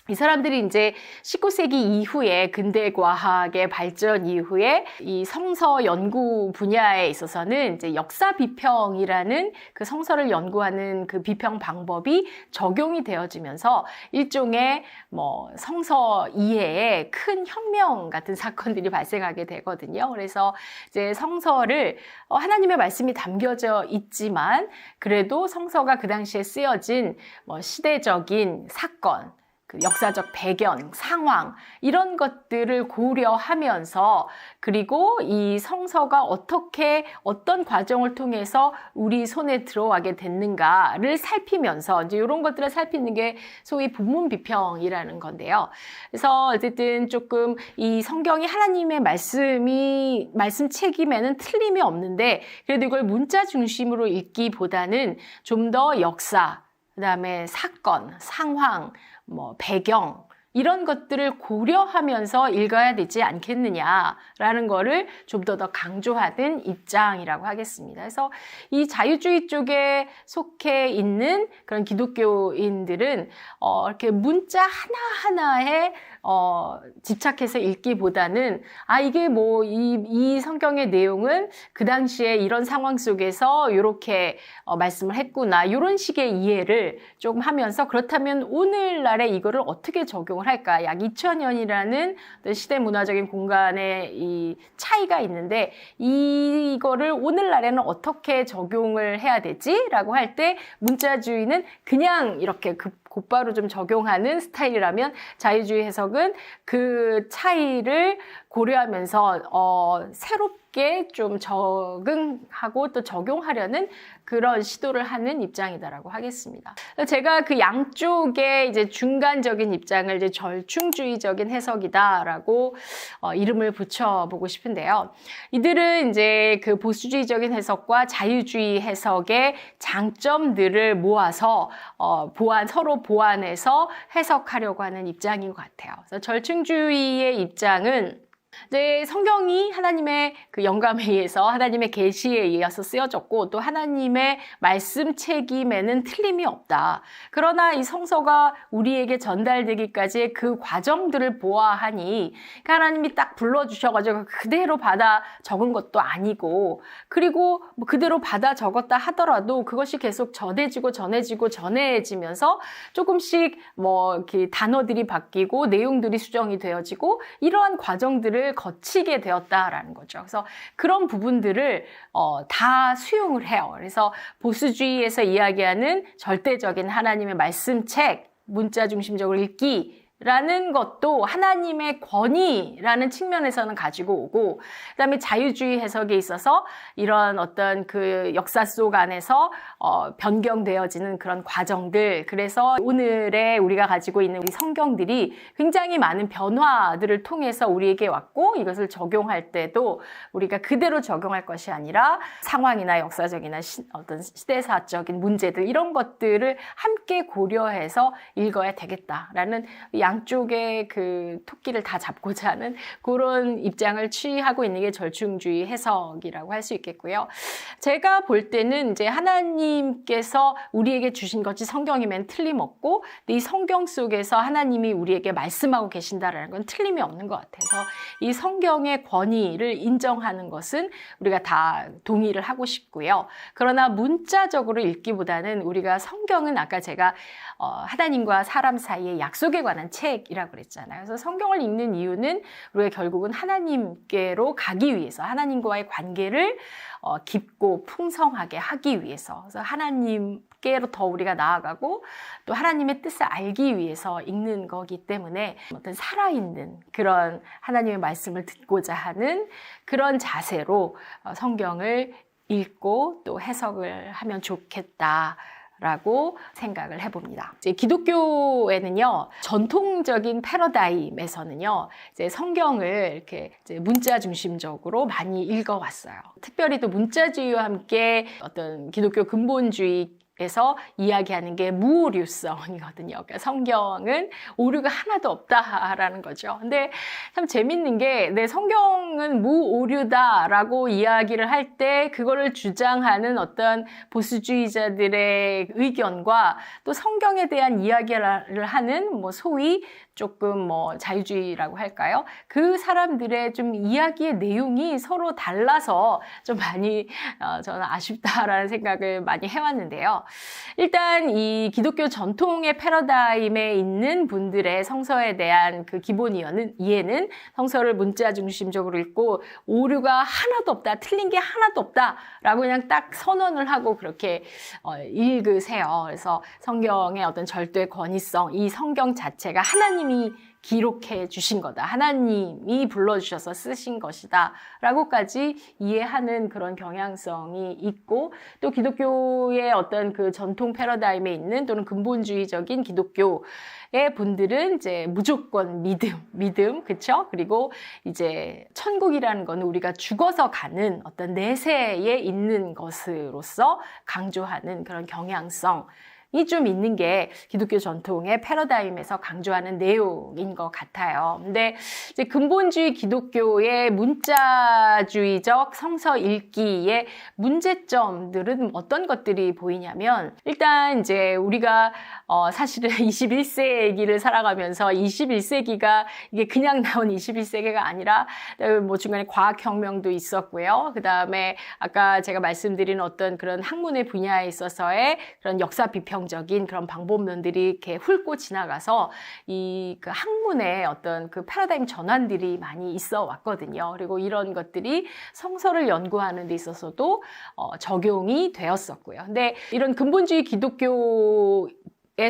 이 사람들이 이제 19세기 이후에 근대 과학의 발전 이후에 이 성서 연구 분야에 있어서는 이제 역사 비평이라는 그 성서를 연구하는 그 비평 방법이 적용이 되어지면서 일종의 뭐 성서 이해에 큰 혁명 같은 사건들이 발생하게 되거든요. 그래서 이제 성서를 하나님의 말씀이 담겨져 있지만 그래도 성서가 그 당시에 쓰여진 뭐 시대적인 사건 그 역사적 배경, 상황 이런 것들을 고려하면서 그리고 이 성서가 어떻게 어떤 과정을 통해서 우리 손에 들어가게 됐는가를 살피면서 이제 이런 것들을 살피는 게 소위 본문 비평이라는 건데요. 그래서 어쨌든 조금 이 성경이 하나님의 말씀책임에는 틀림이 없는데 그래도 이걸 문자 중심으로 읽기보다는 좀 더 역사, 그다음에 사건, 상황 뭐 배경 이런 것들을 고려하면서 읽어야 되지 않겠느냐라는 거를 좀 더 강조하는 입장이라고 하겠습니다. 그래서 이 자유주의 쪽에 속해 있는 그런 기독교인들은 이렇게 문자 하나하나에 집착해서 읽기보다는 이게 뭐 이 성경의 내용은 그 당시에 이런 상황 속에서 이렇게 말씀을 했구나 이런 식의 이해를 조금 하면서 그렇다면 오늘날에 이거를 어떻게 적용을 할까? 약 2000년이라는 시대 문화적인 공간의 이 차이가 있는데 이거를 오늘날에는 어떻게 적용을 해야 되지? 라고 할 때 문자주의는 그냥 이렇게 곧바로 좀 적용하는 스타일이라면 자유주의 해석은 그 차이를 고려하면서 새롭게 좀 적응하고 또 적용하려는 그런 시도를 하는 입장이다라고 하겠습니다. 제가 그 양쪽의 이제 중간적인 입장을 이제 절충주의적인 해석이다라고 이름을 붙여보고 싶은데요. 이들은 이제 그 보수주의적인 해석과 자유주의 해석의 장점들을 모아서 서로 보완해서 해석하려고 하는 입장인 것 같아요. 그래서 절충주의의 입장은 이제 성경이 하나님의 그 영감에 의해서 하나님의 계시에 의해서 쓰여졌고 또 하나님의 말씀 책임에는 틀림이 없다. 그러나 이 성서가 우리에게 전달되기까지의 그 과정들을 보아하니 하나님이 딱 불러주셔가지고 그대로 받아 적은 것도 아니고 그리고 뭐 그대로 받아 적었다 하더라도 그것이 계속 전해지면서 조금씩 뭐 이렇게 단어들이 바뀌고 내용들이 수정이 되어지고 이러한 과정들을 거치게 되었다라는 거죠. 그래서 그런 부분들을 다 수용을 해요. 그래서 보수주의에서 이야기하는 절대적인 하나님의 말씀책, 문자 중심적으로 읽기라는 것도 하나님의 권위라는 측면에서는 가지고 오고 그다음에 자유주의 해석에 있어서 이런 어떤 그 역사 속 안에서 변경되어지는 그런 과정들 그래서 오늘의 우리가 가지고 있는 우리 성경들이 굉장히 많은 변화들을 통해서 우리에게 왔고 이것을 적용할 때도 우리가 그대로 적용할 것이 아니라 상황이나 역사적이나 어떤 시대사적인 문제들 이런 것들을 함께 고려해서 읽어야 되겠다라는 양쪽의 그 토끼를 다 잡고자 하는 그런 입장을 취하고 있는 게 절충주의 해석이라고 할 수 있겠고요. 제가 볼 때는 이제 하나님께서 우리에게 주신 것이 성경이면 틀림없고 이 성경 속에서 하나님이 우리에게 말씀하고 계신다라는 건 틀림이 없는 것 같아서 이 성경의 권위를 인정하는 것은 우리가 다 동의를 하고 싶고요. 그러나 문자적으로 읽기보다는 우리가 성경은 아까 제가 하나님과 사람 사이의 약속에 관한 책 책이라고 그랬잖아요. 그래서 성경을 읽는 이유는 우리가 결국은 하나님께로 가기 위해서, 하나님과의 관계를 깊고 풍성하게 하기 위해서, 그래서 하나님께로 더 우리가 나아가고 또 하나님의 뜻을 알기 위해서 읽는 거기 때문에 어떤 살아있는 그런 하나님의 말씀을 듣고자 하는 그런 자세로 성경을 읽고 또 해석을 하면 좋겠다 라고 생각을 해봅니다. 이제 기독교에는요, 전통적인 패러다임에서는요, 이제 성경을 이렇게 이제 문자 중심적으로 많이 읽어왔어요. 특별히 또 문자주의와 함께 어떤 기독교 근본주의에서 이야기하는 게 무오류성이거든요. 그러니까 성경은 오류가 하나도 없다라는 거죠. 근데 참 재밌는 게, 내 성경은 무오류다라고 이야기를 할 때 그거를 주장하는 어떤 보수주의자들의 의견과 또 성경에 대한 이야기를 하는 소위 조금 자유주의라고 할까요? 그 사람들의 좀 이야기의 내용이 서로 달라서 좀 많이 저는 아쉽다라는 생각을 많이 해왔는데요. 일단 이 기독교 전통의 패러다임에 있는 분들의 성서에 대한 그 기본 이해는 성서를 문자 중심적으로 읽고 오류가 하나도 없다, 틀린 게 하나도 없다라고 그냥 딱 선언을 하고 그렇게 읽으세요. 그래서 성경의 어떤 절대 권위성, 이 성경 자체가 하나님이 기록해 주신 거다, 하나님이 불러주셔서 쓰신 것이다 라고까지 이해하는 그런 경향성이 있고, 또 기독교의 어떤 그 전통 패러다임에 있는 또는 근본주의적인 기독교의 분들은 이제 무조건 믿음, 그쵸? 그리고 이제 천국이라는 거는 우리가 죽어서 가는 어떤 내세에 있는 것으로서 강조하는 그런 경향성 이 좀 있는 게 기독교 전통의 패러다임에서 강조하는 내용인 것 같아요. 근데 이제 근본주의 기독교의 문자주의적 성서 읽기의 문제점들은 어떤 것들이 보이냐면, 일단 이제 우리가 사실은 21세기를 살아가면서 21세기가 이게 그냥 나온 21세기가 아니라 중간에 과학혁명도 있었고요. 그 다음에 아까 제가 말씀드린 어떤 그런 학문의 분야에 있어서의 그런 역사 비평 적인 그런 방법론들이 이렇게 훑고 지나가서 그 학문의 어떤 그 패러다임 전환들이 많이 있어 왔거든요. 그리고 이런 것들이 성서를 연구하는 데 있어서도 적용이 되었었고요. 근데 이런 근본주의 기독교에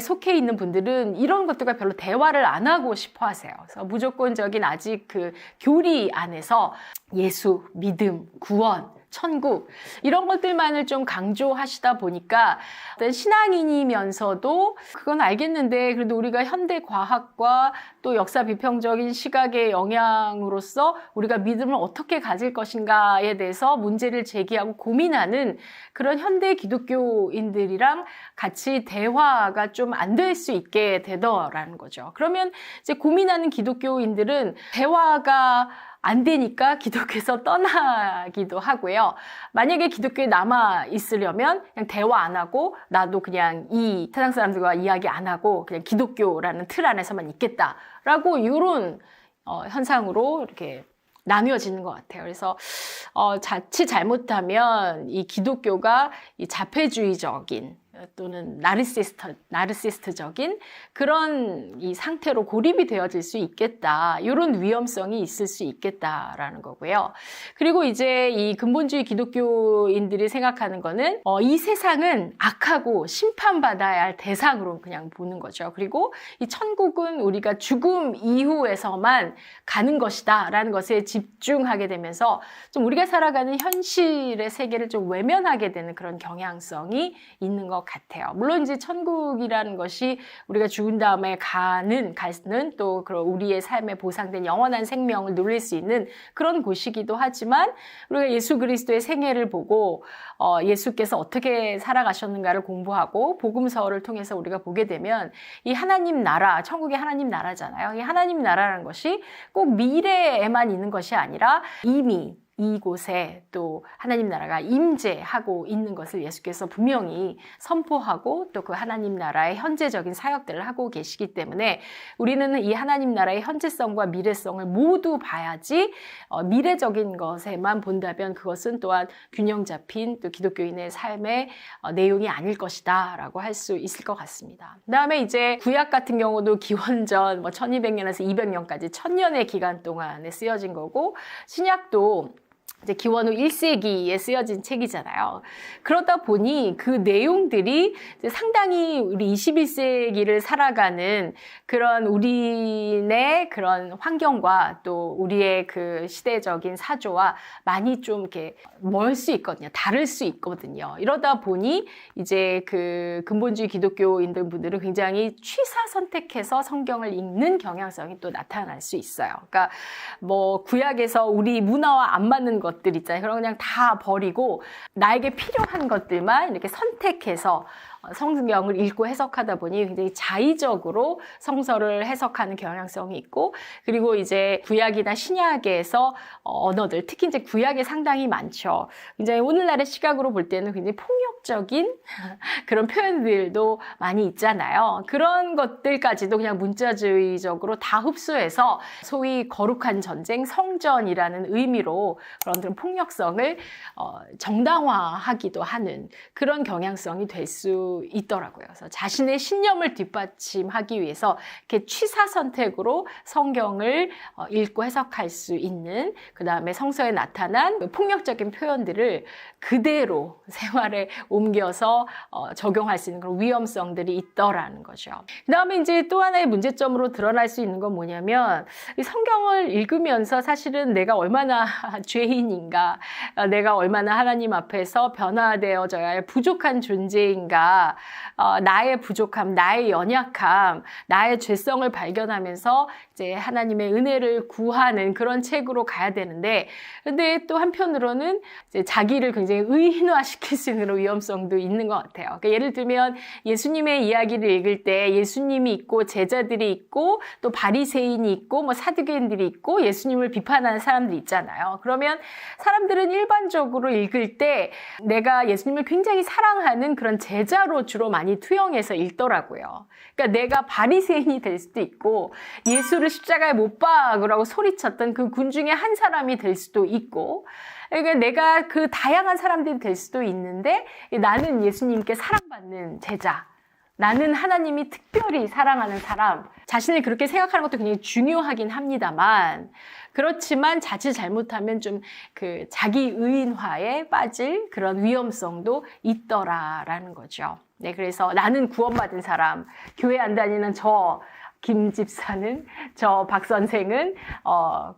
속해 있는 분들은 이런 것들과 별로 대화를 안 하고 싶어 하세요. 그래서 무조건적인 아직 그 교리 안에서 예수, 믿음, 구원, 천국 이런 것들만을 좀 강조하시다 보니까 어떤 신앙인이면서도 그건 알겠는데 그래도 우리가 현대 과학과 또 역사 비평적인 시각의 영향으로서 우리가 믿음을 어떻게 가질 것인가에 대해서 문제를 제기하고 고민하는 그런 현대 기독교인들이랑 같이 대화가 좀 안 될 수 있게 되더라는 거죠. 그러면 이제 고민하는 기독교인들은 대화가 안 되니까 기독교에서 떠나기도 하고요. 만약에 기독교에 남아 있으려면 그냥 대화 안 하고 나도 그냥 이 세상 사람들과 이야기 안 하고 그냥 기독교라는 틀 안에서만 있겠다라고 이런 현상으로 이렇게 나뉘어지는 것 같아요. 그래서 자칫 잘못하면 이 기독교가 이 자폐주의적인 또는 나르시스트적인 그런 이 상태로 고립이 되어질 수 있겠다. 이런 위험성이 있을 수 있겠다라는 거고요. 그리고 이제 이 근본주의 기독교인들이 생각하는 거는 이 세상은 악하고 심판받아야 할 대상으로 그냥 보는 거죠. 그리고 이 천국은 우리가 죽음 이후에서만 가는 것이다 라는 것에 집중하게 되면서 좀 우리가 살아가는 현실의 세계를 좀 외면하게 되는 그런 경향성이 있는 것 같아요. 물론 이제 천국이라는 것이 우리가 죽은 다음에 가는 또 우리의 삶에 보상된 영원한 생명을 누릴 수 있는 그런 곳이기도 하지만, 우리가 예수 그리스도의 생애를 보고 예수께서 어떻게 살아가셨는가를 공부하고 복음서를 통해서 우리가 보게 되면 이 하나님 나라, 천국이 하나님 나라잖아요. 이 하나님 나라라는 것이 꼭 미래에만 있는 것이 아니라 이미 이곳에 또 하나님 나라가 임재하고 있는 것을 예수께서 분명히 선포하고 또 그 하나님 나라의 현재적인 사역들을 하고 계시기 때문에 우리는 이 하나님 나라의 현재성과 미래성을 모두 봐야지 미래적인 것에만 본다면 그것은 또한 균형 잡힌 또 기독교인의 삶의 내용이 아닐 것이다 라고 할 수 있을 것 같습니다. 그 다음에 이제 구약 같은 경우도 기원전 1200년에서 200년까지 1000년의 기간 동안에 쓰여진 거고 신약도 이제 기원 후 1세기에 쓰여진 책이잖아요. 그러다 보니 그 내용들이 이제 상당히 우리 21세기를 살아가는 그런 우리네 그런 환경과 또 우리의 그 시대적인 사조와 많이 좀 이렇게 멀 수 있거든요. 다를 수 있거든요. 이러다 보니 이제 그 근본주의 기독교인들 분들은 굉장히 취사 선택해서 성경을 읽는 경향성이 또 나타날 수 있어요. 그러니까 뭐 구약에서 우리 문화와 안 맞는 것들 있잖아요. 그럼 그냥 다 버리고 나에게 필요한 것들만 이렇게 선택해서 성경을 읽고 해석하다 보니 굉장히 자의적으로 성서를 해석하는 경향성이 있고 그리고 이제 구약이나 신약에서 언어들 특히 이제 구약에 상당히 많죠. 굉장히 오늘날의 시각으로 볼 때는 굉장히 폭력적인 그런 표현들도 많이 있잖아요. 그런 것들까지도 그냥 문자주의적으로 다 흡수해서 소위 거룩한 전쟁, 성전이라는 의미로 그런 폭력성을 정당화하기도 하는 그런 경향성이 될 수 있더라고요. 그래서 자신의 신념을 뒷받침하기 위해서 이렇게 취사 선택으로 성경을 읽고 해석할 수 있는 그 다음에 성서에 나타난 폭력적인 표현들을 그대로 생활에 옮겨서 적용할 수 있는 그런 위험성들이 있더라는 거죠. 그 다음에 이제 또 하나의 문제점으로 드러날 수 있는 건 뭐냐면 이 성경을 읽으면서 사실은 내가 얼마나 죄인인가, 내가 얼마나 하나님 앞에서 변화되어져야 할 부족한 존재인가, 나의 부족함, 나의 연약함, 나의 죄성을 발견하면서 이제 하나님의 은혜를 구하는 그런 책으로 가야 되는데, 근데 또 한편으로는 이제 자기를 굉장히 의인화시킬 수 있는 그런 위험성도 있는 것 같아요. 그러니까 예를 들면 예수님의 이야기를 읽을 때 예수님이 있고 제자들이 있고 또 바리새인이 있고 뭐 사두개인들이 있고 예수님을 비판하는 사람들이 있잖아요. 그러면 사람들은 일반적으로 읽을 때 내가 예수님을 굉장히 사랑하는 그런 제자로 주로 많이 투영해서 읽더라고요. 그러니까 내가 바리새인이 될 수도 있고 예수를 십자가에 못 박으라고 소리쳤던 그 군 중에 한 사람이 될 수도 있고 그러니까 내가 그 다양한 사람들이 될 수도 있는데 나는 예수님께 사랑받는 제자, 나는 하나님이 특별히 사랑하는 사람, 자신을 그렇게 생각하는 것도 굉장히 중요하긴 합니다만 그렇지만 자칫 잘못하면 좀 그 자기 의인화에 빠질 그런 위험성도 있더라라는 거죠. 네, 그래서 나는 구원받은 사람, 교회 안 다니는 김 집사는, 박 선생은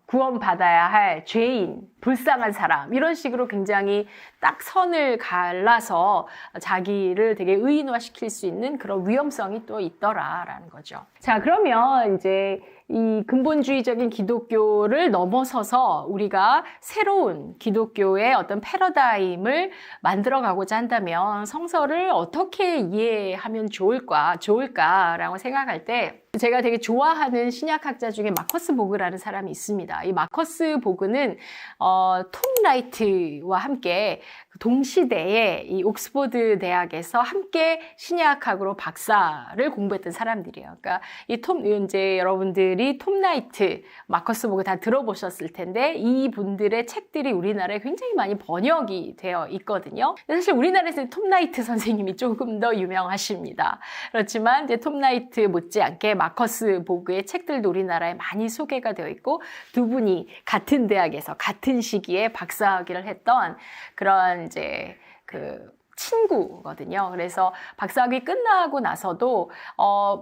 구원받아야 할 죄인, 불쌍한 사람 이런 식으로 굉장히 딱 선을 갈라서 자기를 되게 의인화시킬 수 있는 그런 위험성이 또 있더라라는 거죠. 자, 그러면 이제 이 근본주의적인 기독교를 넘어서서 우리가 새로운 기독교의 어떤 패러다임을 만들어가고자 한다면 성서를 어떻게 이해하면 좋을까라고 생각할 때 제가 되게 좋아하는 신약학자 중에 마커스 보그라는 사람이 있습니다. 이 마커스 보그는 톰 라이트와 함께 동시대에 이 옥스퍼드 대학에서 함께 신약학으로 박사를 공부했던 사람들이에요. 그러니까 이제 여러분들이 톰 라이트, 마커스 보그 다 들어보셨을 텐데 이 분들의 책들이 우리나라에 굉장히 많이 번역이 되어 있거든요. 사실 우리나라에서는 톰 라이트 선생님이 조금 더 유명하십니다. 그렇지만 이제 톰 라이트 못지않게 마커스 보그의 책들도 우리나라에 많이 소개가 되어 있고 두 분이 같은 대학에서 같은 시기에 박사학위를 했던 그런 이제 그 친구거든요. 그래서 박사학위 끝나고 나서도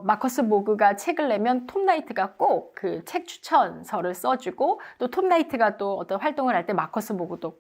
마커스 보그가 책을 내면 톰 라이트가 꼭 그 책 추천서를 써주고 또 톰 라이트가 또 어떤 활동을 할 때 마커스 보그도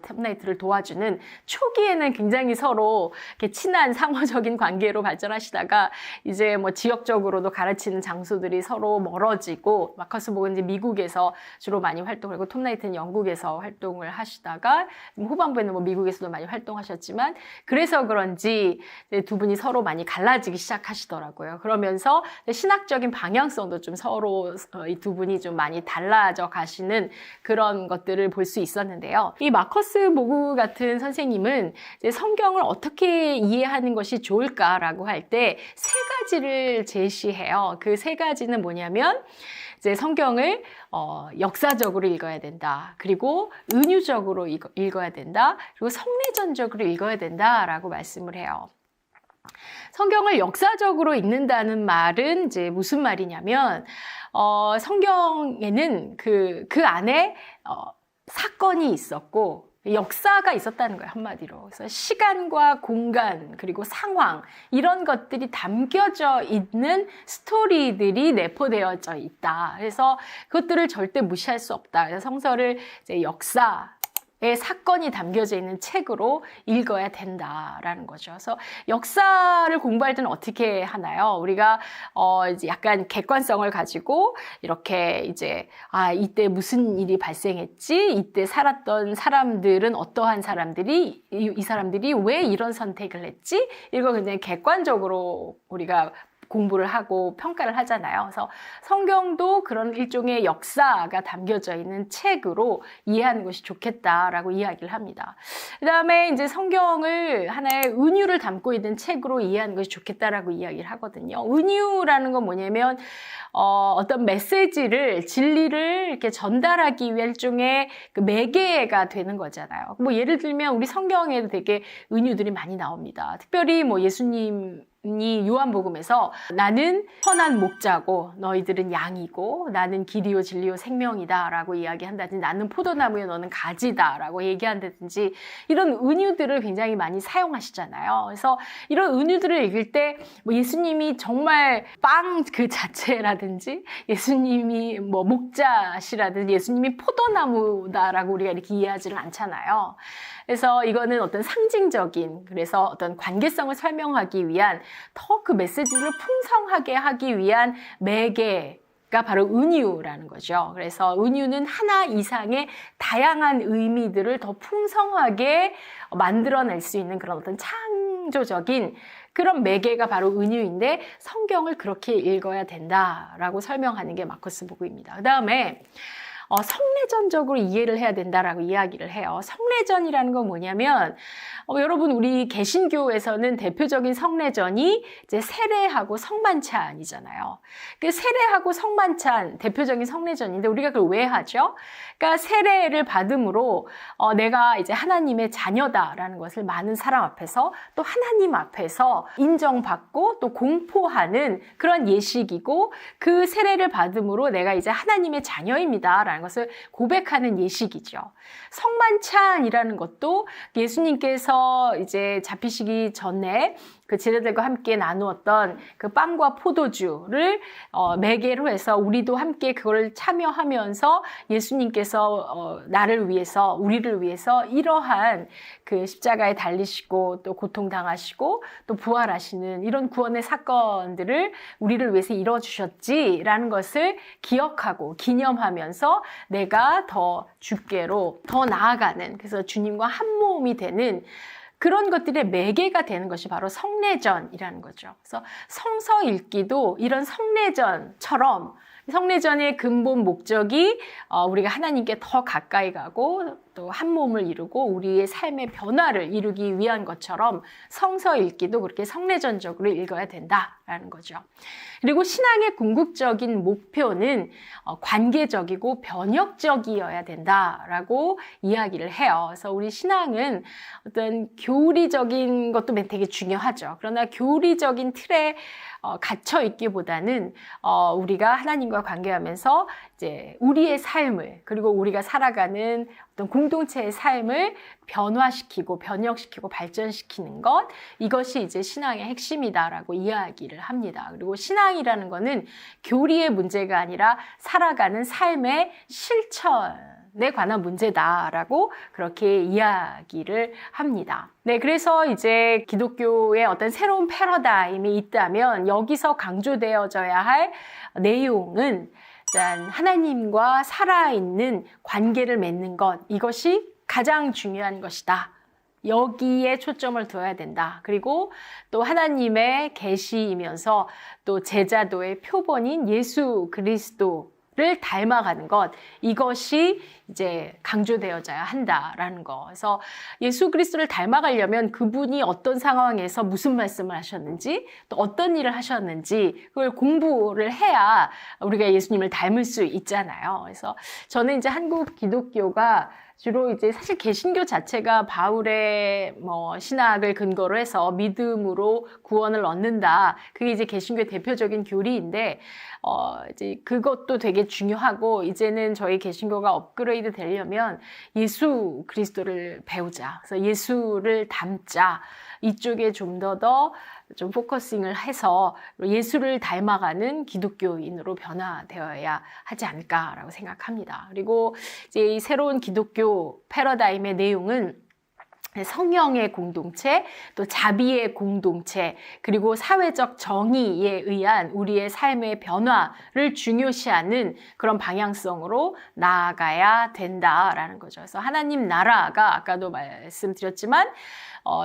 톱나이트를 도와주는 초기에는 굉장히 서로 이렇게 친한 상호적인 관계로 발전하시다가 이제 뭐 지역적으로도 가르치는 장소들이 서로 멀어지고 마커스 복은 이제 미국에서 주로 많이 활동을 하고 톱나이트는 영국에서 활동을 하시다가 후반부에는 뭐 미국에서도 많이 활동하셨지만 그래서 그런지 두 분이 서로 많이 갈라지기 시작하시더라고요. 그러면서 신학적인 방향성도 좀 서로 이 두 분이 좀 많이 달라져 가시는 그런 것들을 볼 수 있었는데요. 이 마커스 보그 같은 선생님은 이제 성경을 어떻게 이해하는 것이 좋을까라고 할 때 세 가지를 제시해요. 그 세 가지는 뭐냐면 이제 성경을 역사적으로 읽어야 된다. 그리고 은유적으로 읽어야 된다. 그리고 성례전적으로 읽어야 된다라고 말씀을 해요. 성경을 역사적으로 읽는다는 말은 이제 무슨 말이냐면 성경에는 그 안에 사건이 있었고 역사가 있었다는 거예요, 한마디로. 그래서 시간과 공간 그리고 상황 이런 것들이 담겨져 있는 스토리들이 내포되어져 있다. 그래서 그것들을 절대 무시할 수 없다. 그래서 성서를 이제 역사의 사건이 담겨져 있는 책으로 읽어야 된다라는 거죠. 그래서 역사를 공부할 때는 어떻게 하나요? 우리가 이제 약간 객관성을 가지고 이렇게 이제 이때 무슨 일이 발생했지? 이때 살았던 사람들은 어떠한 사람들이 이 사람들이 왜 이런 선택을 했지? 이거 굉장히 객관적으로 우리가 공부를 하고 평가를 하잖아요. 그래서 성경도 그런 일종의 역사가 담겨져 있는 책으로 이해하는 것이 좋겠다라고 이야기를 합니다. 그 다음에 이제 성경을 하나의 은유를 담고 있는 책으로 이해하는 것이 좋겠다라고 이야기를 하거든요. 은유라는 건 뭐냐면 어떤 메시지를 진리를 이렇게 전달하기 위한 일종의 그 매개가 되는 거잖아요. 뭐 예를 들면 우리 성경에도 되게 은유들이 많이 나옵니다. 특별히 뭐 예수님 이 요한복음에서 나는 선한 목자고 너희들은 양이고 나는 길이요 진리요 생명이다 라고 이야기한다든지 나는 포도나무요 너는 가지다 라고 얘기한다든지 이런 은유들을 굉장히 많이 사용하시잖아요. 그래서 이런 은유들을 읽을 때 뭐 예수님이 정말 빵 그 자체라든지 예수님이 뭐 목자시라든지 예수님이 포도나무다라고 우리가 이렇게 이해하지는 않잖아요. 그래서 이거는 어떤 상징적인 그래서 어떤 관계성을 설명하기 위한 더 그 메시지를 풍성하게 하기 위한 매개가 바로 은유라는 거죠. 그래서 은유는 하나 이상의 다양한 의미들을 더 풍성하게 만들어낼 수 있는 그런 어떤 창조적인 그런 매개가 바로 은유인데 성경을 그렇게 읽어야 된다라고 설명하는 게 마커스 보그입니다. 그 다음에 성례전적으로 이해를 해야 된다라고 이야기를 해요. 성례전이라는 건 뭐냐면 여러분 우리 개신교에서는 대표적인 성례전이 이제 세례하고 성만찬이잖아요. 그 세례하고 성만찬 대표적인 성례전인데 우리가 그걸 왜 하죠? 그러니까 세례를 받음으로 내가 이제 하나님의 자녀다라는 것을 많은 사람 앞에서 또 하나님 앞에서 인정받고 또 공포하는 그런 예식이고 그 세례를 받음으로 내가 이제 하나님의 자녀입니다라는 것을 고백하는 예식이죠. 성만찬이라는 것도 예수님께서 이제 잡히시기 전에 그 제자들과 함께 나누었던 그 빵과 포도주를 매개로 해서 우리도 함께 그걸 참여하면서 예수님께서 나를 위해서 우리를 위해서 이러한 그 십자가에 달리시고 또 고통당하시고 또 부활하시는 이런 구원의 사건들을 우리를 위해서 이뤄주셨지라는 것을 기억하고 기념하면서 내가 더 주께로 더 나아가는 그래서 주님과 한 몸이 되는 그런 것들의 매개가 되는 것이 바로 성례전이라는 거죠. 그래서 성서 읽기도 이런 성례전처럼 성례전의 근본 목적이 우리가 하나님께 더 가까이 가고 또 한 몸을 이루고 우리의 삶의 변화를 이루기 위한 것처럼 성서 읽기도 그렇게 성례전적으로 읽어야 된다라는 거죠. 그리고 신앙의 궁극적인 목표는 관계적이고 변혁적이어야 된다라고 이야기를 해요. 그래서 우리 신앙은 어떤 교리적인 것도 되게 중요하죠. 그러나 교리적인 틀에 갇혀 있기보다는 우리가 하나님과 관계하면서 이제 우리의 삶을 그리고 우리가 살아가는 어떤 공동체의 삶을 변화시키고 변혁시키고 발전시키는 것 이것이 이제 신앙의 핵심이다라고 이야기를 합니다. 그리고 신앙이라는 거는 교리의 문제가 아니라 살아가는 삶의 실천 인간에 관한 문제다라고 그렇게 이야기를 합니다. 네, 그래서 이제 기독교의 어떤 새로운 패러다임이 있다면 여기서 강조되어져야 할 내용은 하나님과 살아있는 관계를 맺는 것, 이것이 가장 중요한 것이다. 여기에 초점을 둬야 된다. 그리고 또 하나님의 계시이면서 또 제자도의 표본인 예수 그리스도를 닮아가는 것, 이것이 이제 강조되어져야 한다라는 거. 그래서 예수 그리스도를 닮아가려면 그분이 어떤 상황에서 무슨 말씀을 하셨는지, 또 어떤 일을 하셨는지 그걸 공부를 해야 우리가 예수님을 닮을 수 있잖아요. 그래서 저는 이제 한국 기독교가 주로 이제 사실 개신교 자체가 바울의 신학을 근거로 해서 믿음으로 구원을 얻는다. 그게 이제 개신교의 대표적인 교리인데, 이제 그것도 되게 중요하고, 이제는 저희 개신교가 업그레이드 되려면 예수 그리스도를 배우자. 그래서 예수를 닮자. 이쪽에 좀 더 포커싱을 해서 예수를 닮아가는 기독교인으로 변화되어야 하지 않을까라고 생각합니다. 그리고 이제 이 새로운 기독교 패러다임의 내용은 성령의 공동체, 또 자비의 공동체, 그리고 사회적 정의에 의한 우리의 삶의 변화를 중요시하는 그런 방향성으로 나아가야 된다라는 거죠. 그래서 하나님 나라가 아까도 말씀드렸지만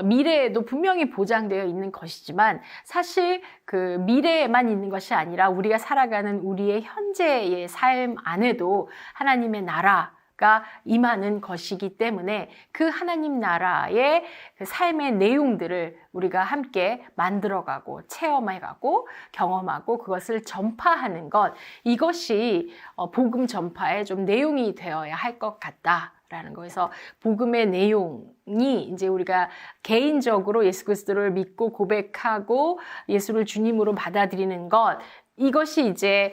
미래에도 분명히 보장되어 있는 것이지만 사실 그 미래에만 있는 것이 아니라 우리가 살아가는 우리의 현재의 삶 안에도 하나님의 나라가 임하는 것이기 때문에 그 하나님 나라의 그 삶의 내용들을 우리가 함께 만들어가고 체험해가고 경험하고 그것을 전파하는 것, 이것이 복음 전파의 좀 내용이 되어야 할 것 같다. 라는 거에서 복음의 내용이 이제 우리가 개인적으로 예수 그리스도를 믿고 고백하고 예수를 주님으로 받아들이는 것, 이것이 이제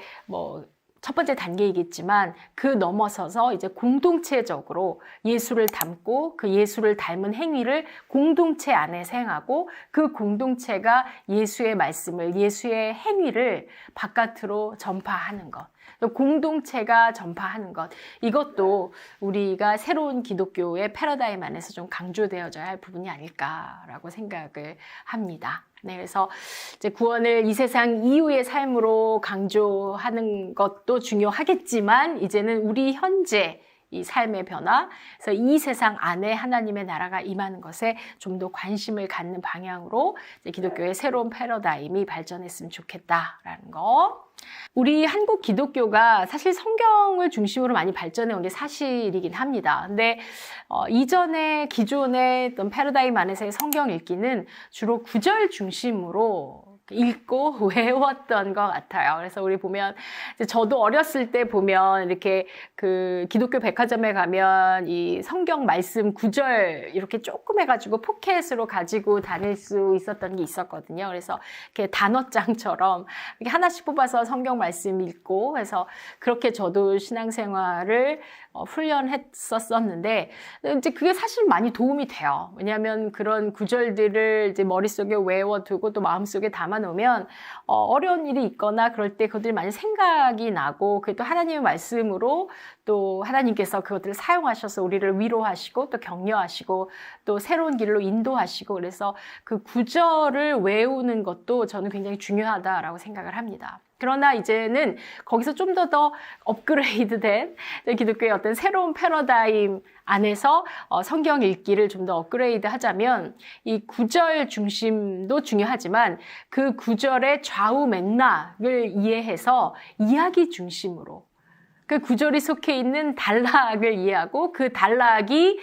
첫 번째 단계이겠지만 그 넘어서서 이제 공동체적으로 예수를 닮고 그 예수를 닮은 행위를 공동체 안에서 행하고 그 공동체가 예수의 말씀을, 예수의 행위를 바깥으로 전파하는 것. 공동체가 전파하는 것, 이것도 우리가 새로운 기독교의 패러다임 안에서 좀 강조되어져야 할 부분이 아닐까라고 생각을 합니다. 네, 그래서 이제 구원을 이 세상 이후의 삶으로 강조하는 것도 중요하겠지만 이제는 우리 현재 이 삶의 변화, 그래서 이 세상 안에 하나님의 나라가 임하는 것에 좀 더 관심을 갖는 방향으로 이제 기독교의 새로운 패러다임이 발전했으면 좋겠다라는 거. 우리 한국 기독교가 사실 성경을 중심으로 많이 발전해 온 게 사실이긴 합니다. 근데 이전에 기존의 어떤 패러다임 안에서의 성경 읽기는 주로 구절 중심으로 읽고 외웠던 것 같아요. 그래서 우리 보면 저도 어렸을 때 보면 이렇게 그 기독교 백화점에 가면 이 성경 말씀 구절 이렇게 조금 해가지고 포켓으로 가지고 다닐 수 있었던 게 있었거든요. 그래서 이렇게 단어장처럼 이렇게 하나씩 뽑아서 성경 말씀 읽고 해서 그렇게 저도 신앙생활을 훈련했었었는데 이제 그게 사실 많이 도움이 돼요. 왜냐하면 그런 구절들을 이제 머릿속에 외워두고 또 마음속에 담아놓으면 어려운 일이 있거나 그럴 때 그것들이 많이 생각이 나고 그게 또 하나님의 말씀으로 또 하나님께서 그것들을 사용하셔서 우리를 위로하시고 또 격려하시고 또 새로운 길로 인도하시고 그래서 그 구절을 외우는 것도 저는 굉장히 중요하다라고 생각을 합니다. 그러나 이제는 거기서 좀 더 업그레이드된 기독교의 어떤 새로운 패러다임 안에서 성경 읽기를 좀 더 업그레이드 하자면 이 구절 중심도 중요하지만 그 구절의 좌우 맥락을 이해해서 이야기 중심으로 그 구절이 속해 있는 단락을 이해하고 그 단락이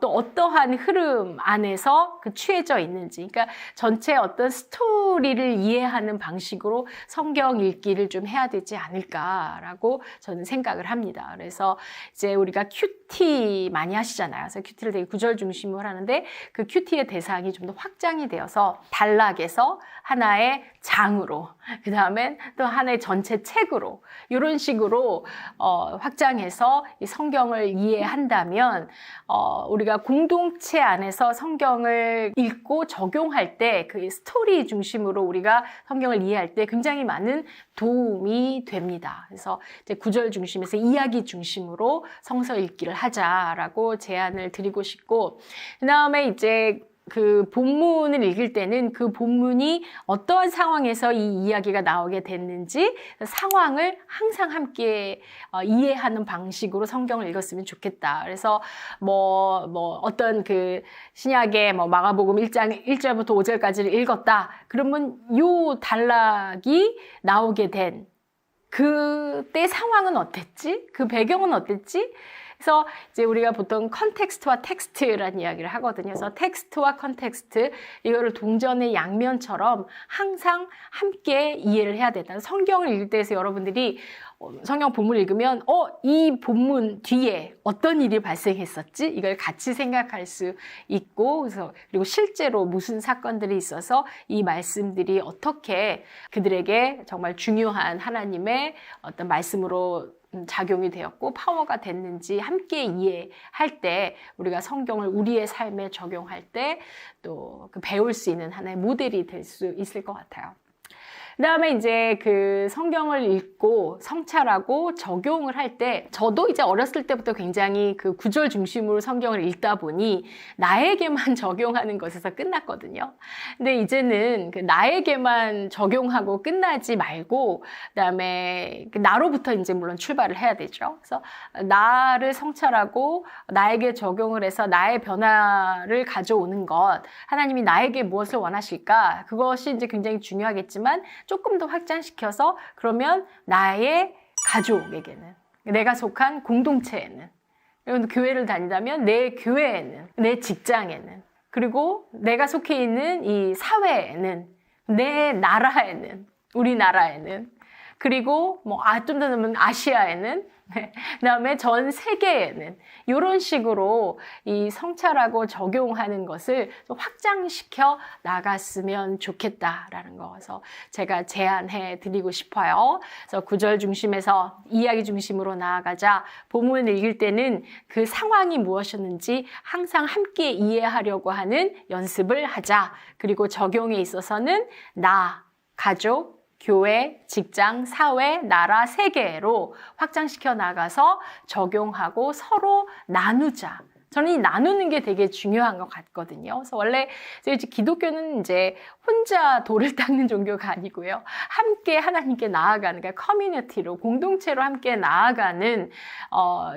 또 어떠한 흐름 안에서 취해져 있는지, 그러니까 전체 어떤 스토리를 이해하는 방식으로 성경 읽기를 좀 해야 되지 않을까라고 저는 생각을 합니다. 그래서 이제 우리가 큐티 많이 하시잖아요. 그래서 큐티를 되게 구절 중심으로 하는데 그 큐티의 대상이 좀 더 확장이 되어서 단락에서 하나의 장으로, 그 다음엔 또 하나의 전체 책으로 이런 식으로 확장해서 이 성경을 이해한다면 우리가 공동체 안에서 성경을 읽고 적용할 때 그 스토리 중심으로 우리가 성경을 이해할 때 굉장히 많은 도움이 됩니다. 그래서 이제 구절 중심에서 이야기 중심으로 성서 읽기를 하자라고 제안을 드리고 싶고, 그 다음에 이제 그 본문을 읽을 때는 그 본문이 어떠한 상황에서 이 이야기가 나오게 됐는지 상황을 항상 함께 이해하는 방식으로 성경을 읽었으면 좋겠다. 그래서 어떤 그 신약의 마가복음 1장 1절부터 5절까지를 읽었다. 그러면 요 단락이 나오게 된 그때 상황은 어땠지? 그 배경은 어땠지? 그래서 이제 우리가 보통 컨텍스트와 텍스트라는 이야기를 하거든요. 그래서 텍스트와 컨텍스트, 이거를 동전의 양면처럼 항상 함께 이해를 해야 된다. 성경을 읽을 때에서 여러분들이 성경 본문을 읽으면 이 본문 뒤에 어떤 일이 발생했었지? 이걸 같이 생각할 수 있고, 그리고 실제로 무슨 사건들이 있어서 이 말씀들이 어떻게 그들에게 정말 중요한 하나님의 어떤 말씀으로 작용이 되었고 파워가 됐는지 함께 이해할 때, 우리가 성경을 우리의 삶에 적용할 때 또 배울 수 있는 하나의 모델이 될 수 있을 것 같아요. 그 다음에 이제 그 성경을 읽고 성찰하고 적용을 할 때, 저도 이제 어렸을 때부터 굉장히 그 구절 중심으로 성경을 읽다 보니 나에게만 적용하는 것에서 끝났거든요. 근데 이제는 그 나에게만 적용하고 끝나지 말고, 그 다음에 나로부터 이제 물론 출발을 해야 되죠. 그래서 나를 성찰하고 나에게 적용을 해서 나의 변화를 가져오는 것, 하나님이 나에게 무엇을 원하실까? 그것이 이제 굉장히 중요하겠지만 조금 더 확장시켜서, 그러면 나의 가족에게는, 내가 속한 공동체에는, 그리고 교회를 다닌다면 내 교회에는, 내 직장에는, 그리고 내가 속해 있는 이 사회에는, 내 나라에는, 우리나라에는, 그리고 좀 더 넣으면 아시아에는, 그다음에 전 세계에는, 이런 식으로 이 성찰하고 적용하는 것을 좀 확장시켜 나갔으면 좋겠다라는 거서 제가 제안해 드리고 싶어요. 그래서 구절 중심에서 이야기 중심으로 나아가자. 본문을 읽을 때는 그 상황이 무엇이었는지 항상 함께 이해하려고 하는 연습을 하자. 그리고 적용에 있어서는 나, 가족, 교회, 직장, 사회, 나라, 세계로 확장시켜 나가서 적용하고 서로 나누자. 저는 이 나누는 게 되게 중요한 것 같거든요. 그래서 원래 이제 기독교는 이제 혼자 돌을 닦는 종교가 아니고요. 함께 하나님께 나아가는, 그러니까 커뮤니티로, 공동체로 함께 나아가는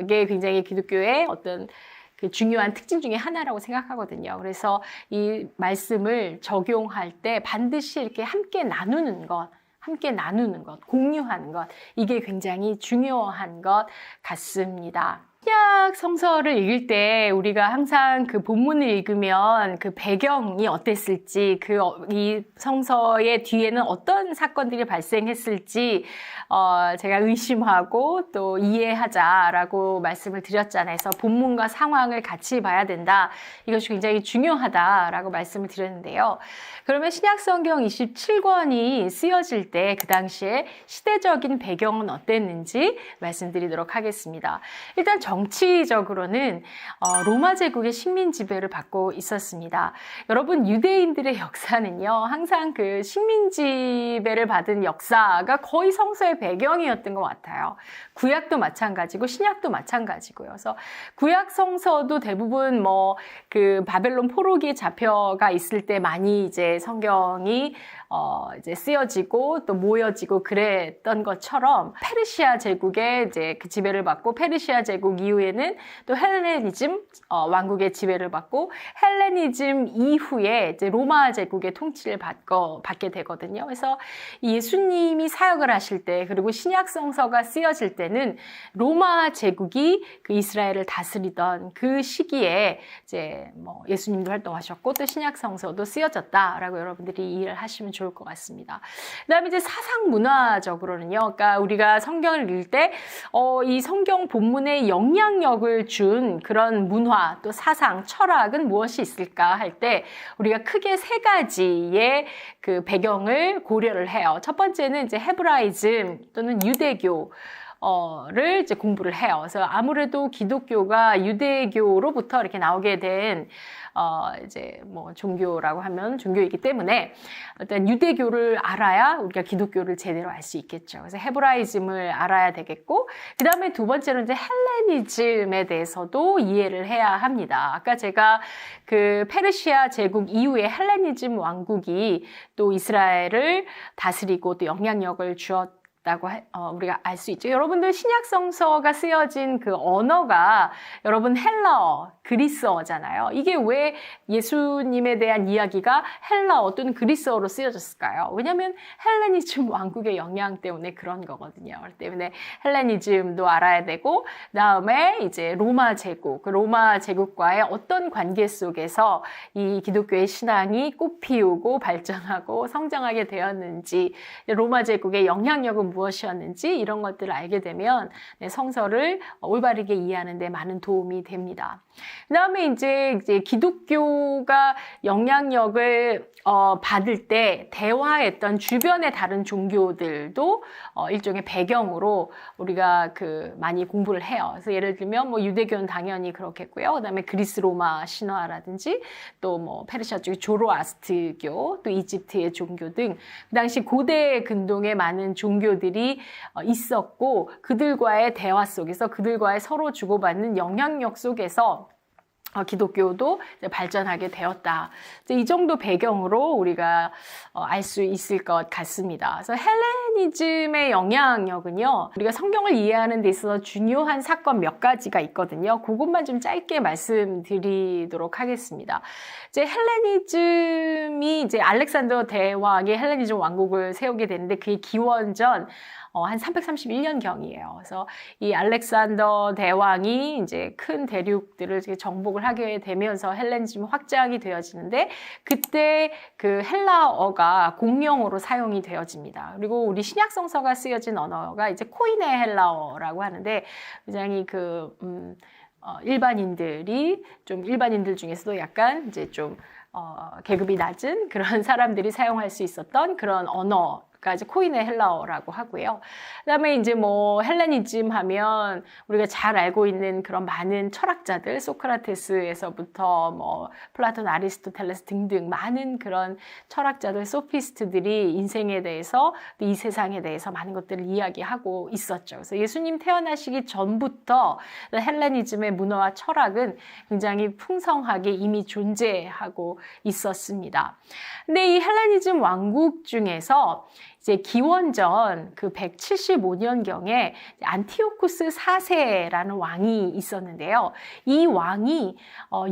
게 굉장히 기독교의 어떤 그 중요한 특징 중에 하나라고 생각하거든요. 그래서 이 말씀을 적용할 때 반드시 이렇게 함께 나누는 것, 공유하는 것, 이게 굉장히 중요한 것 같습니다. 신약 성서를 읽을 때 우리가 항상 그 본문을 읽으면 그 배경이 어땠을지, 이 성서의 뒤에는 어떤 사건들이 발생했을지 제가 의심하고 또 이해하자라고 말씀을 드렸잖아요. 그래서 본문과 상황을 같이 봐야 된다. 이것이 굉장히 중요하다라고 말씀을 드렸는데요. 그러면 신약 성경 27권이 쓰여질 때 그 당시에 시대적인 배경은 어땠는지 말씀드리도록 하겠습니다. 일단 정치적으로는 로마 제국의 식민 지배를 받고 있었습니다. 여러분, 유대인들의 역사는요, 항상 그 식민 지배를 받은 역사가 거의 성서의 배경이었던 것 같아요. 구약도 마찬가지고 신약도 마찬가지고요. 그래서 구약 성서도 대부분 그 바벨론 포로기에 잡혀가 있을 때 많이 이제 성경이 이제 쓰여지고 또 모여지고 그랬던 것처럼, 페르시아 제국의 이제 그 지배를 받고, 페르시아 제국 이후에는 또 헬레니즘 왕국의 지배를 받고, 헬레니즘 이후에 이제 로마 제국의 통치를 받게 되거든요. 그래서 예수님이 사역을 하실 때, 그리고 신약 성서가 쓰여질 때는 로마 제국이 그 이스라엘을 다스리던 그 시기에 이제 예수님도 활동하셨고 또 신약 성서도 쓰여졌다라고 여러분들이 이해를 하시면 좋을 것 같습니다. 그다음에 이제 사상 문화적으로는요, 그러니까 우리가 성경을 읽을 때 이 성경 본문에 영향력을 준 그런 문화, 또 사상, 철학은 무엇이 있을까 할 때 우리가 크게 세 가지의 그 배경을 고려를 해요. 첫 번째는 이제 헤브라이즘 또는 유대교, 를 이제 공부를 해요. 그래서 아무래도 기독교가 유대교로부터 이렇게 나오게 된 이제 뭐 종교라고 하면 종교이기 때문에 일단 유대교를 알아야 우리가 기독교를 제대로 알 수 있겠죠. 그래서 헤브라이즘을 알아야 되겠고, 그 다음에 두 번째로 이제 헬레니즘에 대해서도 이해를 해야 합니다. 아까 제가 그 페르시아 제국 이후에 헬레니즘 왕국이 또 이스라엘을 다스리고 또 영향력을 주었다고 우리가 알 수 있죠. 여러분들 신약 성서가 쓰여진 그 언어가 여러분 헬라어, 그리스어잖아요. 이게 왜 예수님에 대한 이야기가 헬라어 또는 그리스어로 쓰여졌을까요? 왜냐하면 헬레니즘 왕국의 영향 때문에 그런 거거든요. 그렇기 때문에 헬레니즘도 알아야 되고, 그다음에 이제 로마 제국, 그 로마 제국과의 어떤 관계 속에서 이 기독교의 신앙이 꽃피우고 발전하고 성장하게 되었는지, 로마 제국의 영향력은 무엇이었는지 이런 것들을 알게 되면 성서를 올바르게 이해하는 데 많은 도움이 됩니다. 그다음에 이제 기독교가 영향력을 받을 때 대화했던 주변의 다른 종교들도 일종의 배경으로 우리가 많이 공부를 해요. 그래서 예를 들면 뭐 유대교는 당연히 그렇겠고요. 그다음에 그리스 로마 신화라든지 또 뭐 페르시아 쪽의 조로아스트교, 또 이집트의 종교 등 그 당시 고대 근동에 많은 종교들이 있었고, 그들과의 대화 속에서 그들과의 서로 주고받는 영향력 속에서 기독교도 발전하게 되었다. 이 정도 배경으로 우리가 알 수 있을 것 같습니다. 그래서 헬레니즘의 영향력은요, 우리가 성경을 이해하는 데 있어서 중요한 사건 몇 가지가 있거든요. 그것만 좀 짧게 말씀드리도록 하겠습니다. 이제 헬레니즘이 이제 알렉산더 대왕이 헬레니즘 왕국을 세우게 되는데, 그게 기원전 한 331년경이에요. 그래서 이 알렉산더 대왕이 이제 큰 대륙들을 정복을 하게 되면서 헬레니즘이 확장이 되어지는데, 그때 그 헬라어가 공용어로 사용이 되어집니다. 그리고 우리 신약 성서가 쓰여진 언어가 이제 코이네 헬라어라고 하는데, 굉장히 일반인들 중에서도 약간 이제 좀 계급이 낮은 그런 사람들이 사용할 수 있었던 그런 언어가 이제 코이네 헬라어라고 하고요. 그다음에 이제 뭐 헬레니즘 하면 우리가 잘 알고 있는 그런 많은 철학자들, 소크라테스에서부터 뭐 플라톤, 아리스토텔레스 등등 많은 그런 철학자들, 소피스트들이 인생에 대해서, 또 이 세상에 대해서 많은 것들을 이야기하고 있었죠. 그래서 예수님 태어나시기 전부터 헬레니즘의 문화와 철학은 굉장히 풍성하게 이미 존재하고 있었습니다. 근데 이 헬레니즘 왕국 중에서 이제 기원전 175년경에 안티오쿠스 4세라는 왕이 있었는데요. 이 왕이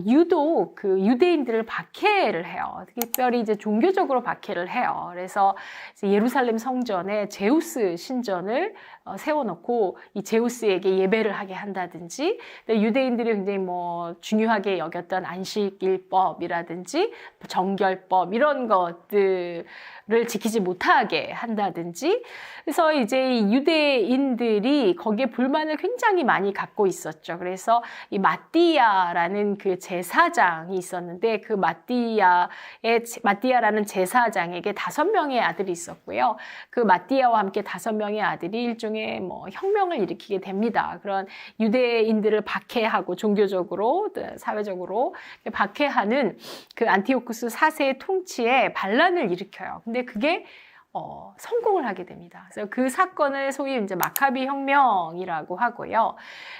유독 유대인들을 박해를 해요. 특별히 이제 종교적으로 박해를 해요. 그래서 이제 예루살렘 성전에 제우스 신전을 세워놓고 이 제우스에게 예배를 하게 한다든지, 유대인들이 굉장히 뭐 중요하게 여겼던 안식일법이라든지 정결법 이런 것들을 지키지 못하게 한다든지, 그래서 이제 유대인들이 거기에 불만을 굉장히 많이 갖고 있었죠. 그래서 이 마띠아라는 그 제사장이 있었는데, 그 마띠아라는 제사장에게 5명의 아들이 있었고요. 그 마띠아와 함께 5명의 아들이 일종의 뭐 혁명을 일으키게 됩니다. 그런 유대인들을 박해하고 종교적으로, 사회적으로 박해하는 그 안티오쿠스 4세의 통치에 반란을 일으켜요. 근데 그게 성공을 하게 됩니다. 그래서 그 사건을 소위 이제 마카비 혁명이라고 하고요.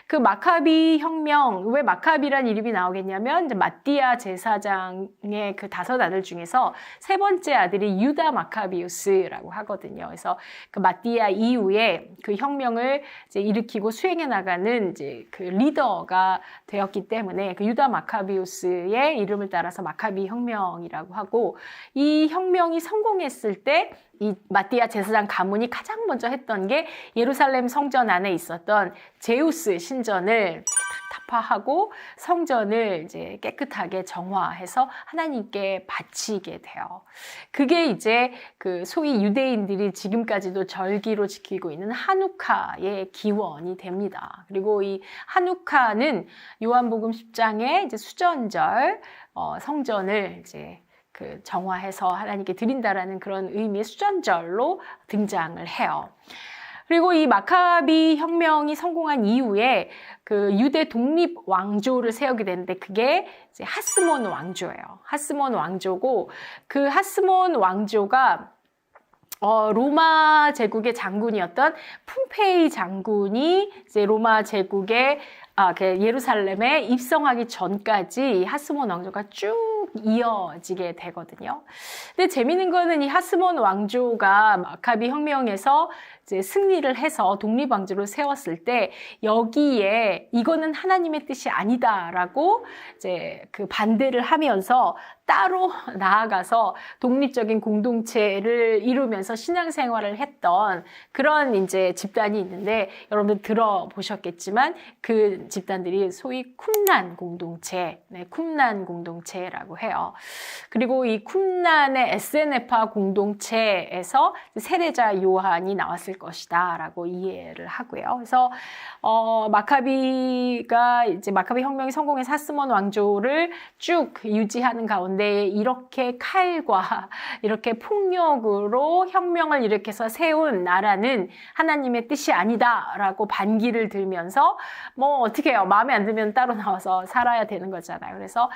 그 마카비 혁명, 왜 마카비란 이름이 나오겠냐면, 이제 마띠아 제사장의 그 5 아들 중에서 3번째 아들이 유다 마카비우스라고 하거든요. 그래서 그 마띠아 이후에 그 혁명을 이제 일으키고 수행해 나가는 이제 그 리더가 되었기 때문에 그 유다 마카비우스의 이름을 따라서 마카비 혁명이라고 하고, 이 혁명이 성공했을 때 이 마띠아 제사장 가문이 가장 먼저 했던 게 예루살렘 성전 안에 있었던 제우스 신전을 타파하고 성전을 이제 깨끗하게 정화해서 하나님께 바치게 돼요. 그게 이제 그 소위 유대인들이 지금까지도 절기로 지키고 있는 하누카의 기원이 됩니다. 그리고 이 하누카는 요한복음 10장에 이제 수전절 성전을 이제 정화해서 하나님께 드린다라는 그런 의미의 수전절로 등장을 해요. 그리고 이 마카비 혁명이 성공한 이후에 그 유대 독립 왕조를 세우게 되는데 그게 이제 하스몬 왕조예요. 하스몬 왕조고 그 하스몬 왕조가 로마 제국의 장군이었던 폼페이 장군이 이제 로마 제국의 예루살렘에 입성하기 전까지 하스몬 왕조가 쭉 이어지게 되거든요. 근데 재미있는 거는 이 하스몬 왕조가 마카비 혁명에서 이제 승리를 해서 독립왕조를 세웠을 때 여기에 이거는 하나님의 뜻이 아니다라고 이제 그 반대를 하면서 따로 나아가서 독립적인 공동체를 이루면서 신앙생활을 했던 그런 이제 집단이 있는데 여러분들 들어보셨겠지만 그 집단들이 소위 쿰란 공동체, 쿰란 공동체라고 해요. 그리고 이 쿰란의 에스에네파 공동체에서 세례자 요한이 나왔을 것이다 라고 이해를 하고요. 그래서 마카비가 이제 마카비 혁명이 성공해서 하스몬 왕조를 쭉 유지하는 가운데 이렇게 칼과 이렇게 폭력으로 혁명을 일으켜서 세운 나라는 하나님의 뜻이 아니다라고 반기를 들면서 뭐 어떻게 해요? 마음에 안 들면 따로 나와서 살아야 되는 거잖아요. 그래서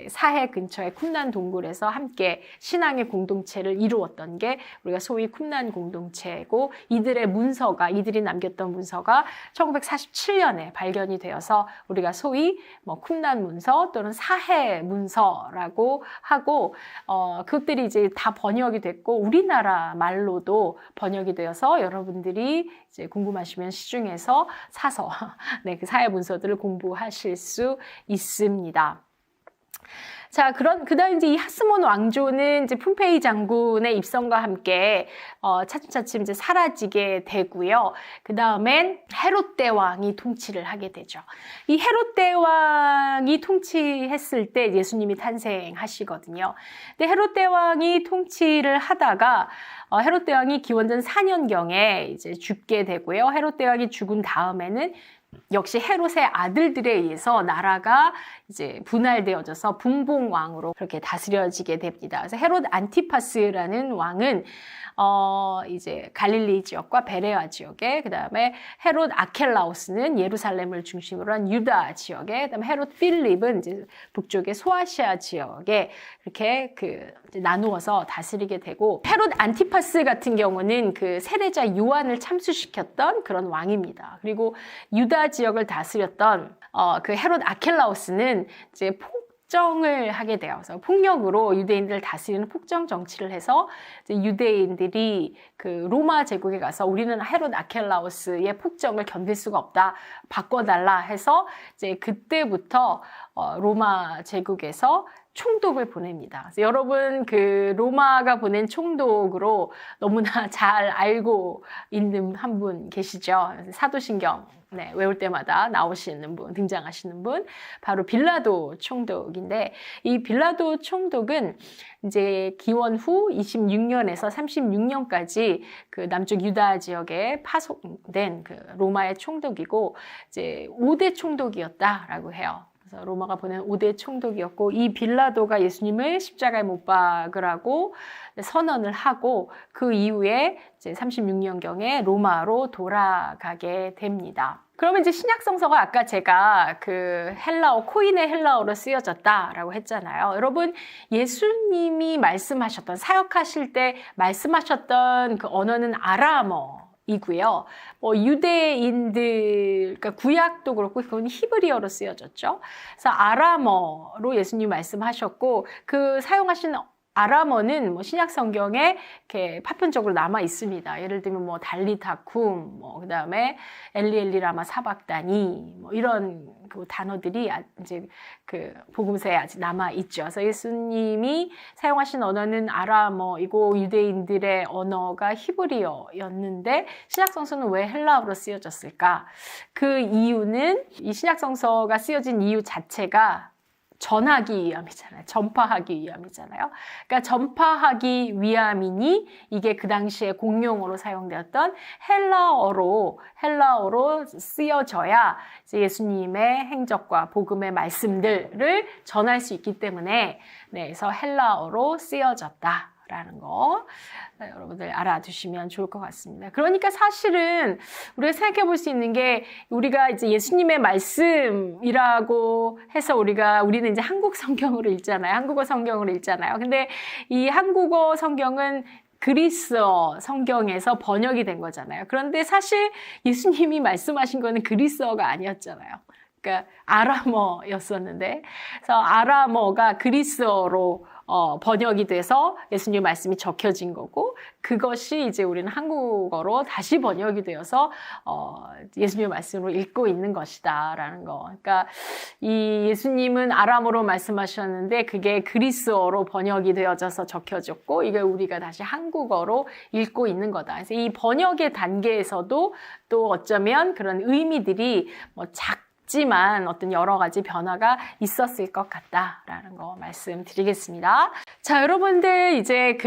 사해 근처의 쿰란 동굴에서 함께 신앙의 공동체를 이루었던 게 우리가 소위 쿰란 공동체고 이들이 남겼던 문서가 1947년에 발견이 되어서 우리가 소위 뭐 쿰란 문서 또는 사해 문서라고 하고 그것들이 이제 다 번역이 됐고 우리나라 말로도 번역이 되어서 여러분들이 이제 궁금하시면 시중에서 사서 그 사회 문서들을 공부하실 수 있습니다. 자, 그다음 이제 이 하스몬 왕조는 이제 폼페이 장군의 입성과 함께 차츰차츰 이제 사라지게 되고요. 그 다음엔 헤롯 대왕이 통치를 하게 되죠. 이 헤롯 대왕이 통치했을 때 예수님이 탄생하시거든요. 근데 헤롯 대왕이 통치를 하다가 헤롯 대왕이 기원전 4년경에 이제 죽게 되고요. 헤롯 대왕이 죽은 다음에는 역시 헤롯의 아들들에 의해서 나라가 이제 분할되어져서 분봉왕으로 그렇게 다스려지게 됩니다. 그래서 헤롯 안티파스라는 왕은 이제 갈릴리 지역과 베레아 지역에, 그 다음에 헤롯 아켈라우스는 예루살렘을 중심으로 한 유다 지역에, 그 다음에 헤롯 필립은 이제 북쪽의 소아시아 지역에 이렇게 이제 나누어서 다스리게 되고, 헤롯 안티파스 같은 경우는 그 세례자 요한을 참수시켰던 그런 왕입니다. 그리고 유다 지역을 다스렸던 그 헤롯 아켈라우스는 이제 폭정을 하게 돼요. 그래서 폭력으로 유대인들을 다스리는 폭정 정치를 해서 이제 유대인들이 그 로마 제국에 가서 우리는 헤롯 아켈라우스의 폭정을 견딜 수가 없다, 바꿔달라 해서 이제 그때부터 로마 제국에서 총독을 보냅니다. 그래서 여러분 그 로마가 보낸 총독으로 너무나 잘 알고 있는 한 분 계시죠? 사도신경 외울 때마다 나오시는 분, 등장하시는 분, 바로 빌라도 총독인데, 이 빌라도 총독은 이제 기원 후 26년에서 36년까지 그 남쪽 유다 지역에 파송된 그 로마의 총독이고, 이제 5대 총독이었다라고 해요. 그래서 로마가 보낸 5대 총독이었고, 이 빌라도가 예수님을 십자가에 못 박으라고 선언을 하고 그 이후에 이제 36년경에 로마로 돌아가게 됩니다. 그러면 이제 신약성서가 아까 제가 그 헬라어, 코인의 헬라어로 쓰여졌다라고 했잖아요. 여러분, 예수님이 말씀하셨던, 사역하실 때 말씀하셨던 그 언어는 아람어 이고요. 유대인들, 그러니까 구약도 그렇고 그건 히브리어로 쓰여졌죠. 그래서 아람어로 예수님 말씀하셨고, 그 사용하신 아람어는 신약 성경에 이렇게 파편적으로 남아 있습니다. 예를 들면 달리다쿰, 그다음에 엘리 라마 사박다니, 이런 그 단어들이 이제 그 복음서에 아직 남아 있죠. 그래서 예수님이 사용하신 언어는 아람어이고 유대인들의 언어가 히브리어였는데 신약 성서는 왜 헬라어로 쓰여졌을까? 그 이유는 이 신약 성서가 쓰여진 이유 자체가 전하기 위함이잖아요. 전파하기 위함이잖아요. 그러니까 전파하기 위함이니 이게 그 당시에 공용어로 사용되었던 헬라어로 쓰여져야 이제 예수님의 행적과 복음의 말씀들을 전할 수 있기 때문에 그래서 헬라어로 쓰여졌다 라는 거 여러분들 알아두시면 좋을 것 같습니다. 그러니까 사실은 우리가 생각해 볼 수 있는 게 우리가 이제 예수님의 말씀이라고 해서 우리는 이제 한국 성경으로 읽잖아요. 한국어 성경으로 읽잖아요. 근데 이 한국어 성경은 그리스어 성경에서 번역이 된 거잖아요. 그런데 사실 예수님이 말씀하신 거는 그리스어가 아니었잖아요. 그러니까 아람어였었는데, 그래서 아람어가 그리스어로 번역이 돼서 예수님 말씀이 적혀진 거고, 그것이 이제 우리는 한국어로 다시 번역이 되어서 예수님 말씀으로 읽고 있는 것이다라는 거. 그러니까 이 예수님은 아람어로 말씀하셨는데 그게 그리스어로 번역이 되어져서 적혀졌고, 이게 우리가 다시 한국어로 읽고 있는 거다. 그래서 이 번역의 단계에서도 또 어쩌면 그런 의미들이 작지만 어떤 여러 가지 변화가 있었을 것 같다라는 거 말씀드리겠습니다. 자, 여러분들 이제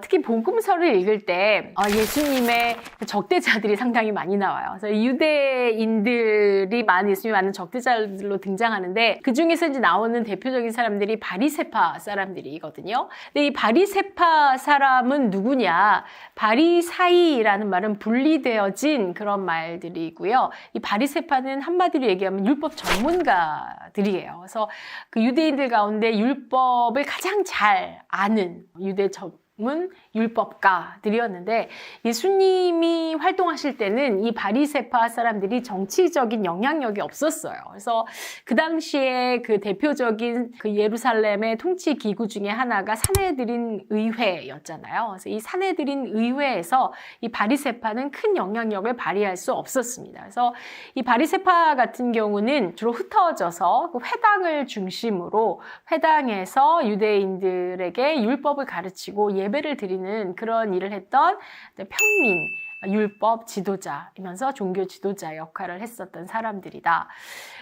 특히 복음서를 읽을 때 예수님의 적대자들이 상당히 많이 나와요. 그래서 유대인들이 예수님이 많은 적대자들로 등장하는데 그 중에서 이제 나오는 대표적인 사람들이 바리새파 사람들이거든요. 근데 이 바리새파 사람은 누구냐? 바리사이라는 말은 분리되어진 그런 말들이고요. 이 바리새파는 한마디로 얘기하면 율법 전문가들이에요. 그래서 그 유대인들 가운데 율법을 가장 잘 아는 유대 전문 율법가들이었는데 예수님이 활동하실 때는 이 바리새파 사람들이 정치적인 영향력이 없었어요. 그래서 그 당시에 그 대표적인 그 예루살렘의 통치 기구 중에 하나가 산헤드린 의회였잖아요. 그래서 이 산헤드린 의회에서 이 바리새파는 큰 영향력을 발휘할 수 없었습니다. 그래서 이 바리새파 같은 경우는 주로 흩어져서 그 회당을 중심으로 회당에서 유대인들에게 율법을 가르치고 예배를 드리는 그런 일을 했던 평민, 율법 지도자이면서 종교 지도자 역할을 했었던 사람들이다.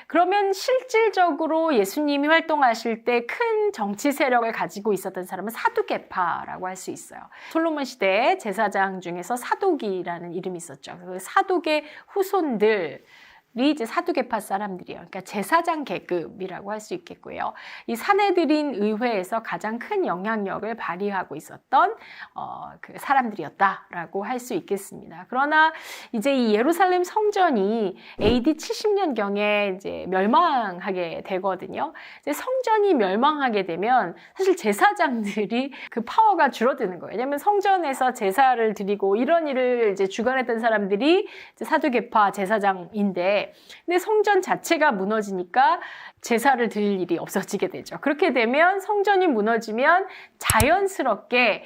그러면 실질적으로 예수님이 활동하실 때 큰 정치 세력을 가지고 있었던 사람은 사두개파라고 할 수 있어요. 솔로몬 시대에 제사장 중에서 사독이라는 이름이 있었죠. 그 사독의 후손들 이제 사두개파 사람들이에요. 그러니까 제사장 계급이라고 할 수 있겠고요. 이 산헤드린 의회에서 가장 큰 영향력을 발휘하고 있었던 그 사람들이었다라고 할 수 있겠습니다. 그러나 이제 이 예루살렘 성전이 AD 70년경에 이제 멸망하게 되거든요. 이제 성전이 멸망하게 되면 사실 제사장들이 그 파워가 줄어드는 거예요. 왜냐하면 성전에서 제사를 드리고 이런 일을 이제 주관했던 사람들이 이제 사두개파 제사장인데. 근데 성전 자체가 무너지니까 제사를 드릴 일이 없어지게 되죠. 그렇게 되면 성전이 무너지면 자연스럽게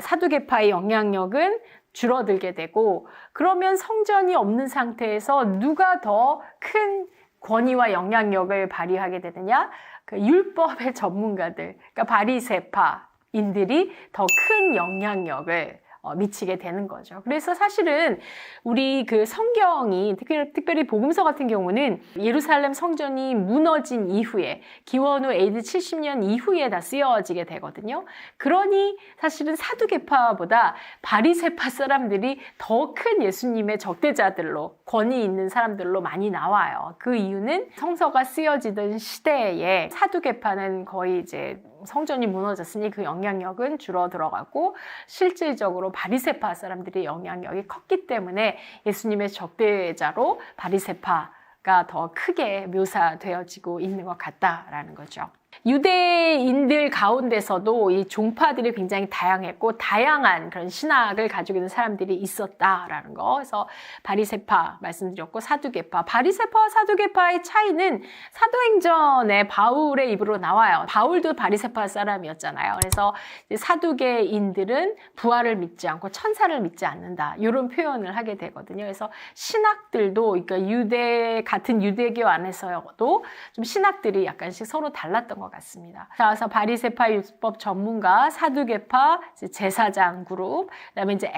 사두개파의 영향력은 줄어들게 되고 그러면 성전이 없는 상태에서 누가 더 큰 권위와 영향력을 발휘하게 되느냐? 그 율법의 전문가들, 그러니까 바리새파인들이 더 큰 영향력을 미치게 되는 거죠. 그래서 사실은 우리 그 성경이 특별히 복음서 같은 경우는 예루살렘 성전이 무너진 이후에 기원후 AD 70년 이후에 다 쓰여지게 되거든요. 그러니 사실은 사두개파보다 바리새파 사람들이 더 큰 예수님의 적대자들로 권위 있는 사람들로 많이 나와요. 그 이유는 성서가 쓰여지던 시대에 사두개파는 거의 이제 성전이 무너졌으니 그 영향력은 줄어들어가고 실질적으로 바리새파 사람들의 영향력이 컸기 때문에 예수님의 적대자로 바리새파가 더 크게 묘사되어지고 있는 것 같다라는 거죠. 유대인들 가운데서도 이 종파들이 굉장히 다양했고 다양한 그런 신학을 가지고 있는 사람들이 있었다라는 거. 그래서 바리새파 말씀드렸고 사두개파. 바리새파와 사두개파의 차이는 사도행전에 바울의 입으로 나와요. 바울도 바리새파 사람이었잖아요. 그래서 사두개인들은 부활을 믿지 않고 천사를 믿지 않는다. 이런 표현을 하게 되거든요. 그래서 신학들도 그러니까 같은 유대교 안에서도 좀 신학들이 약간씩 서로 달랐던 것 같습니다. 그래서 바리새파 율법 전문가, 사두개파, 제사장 그룹, 그다음에 이제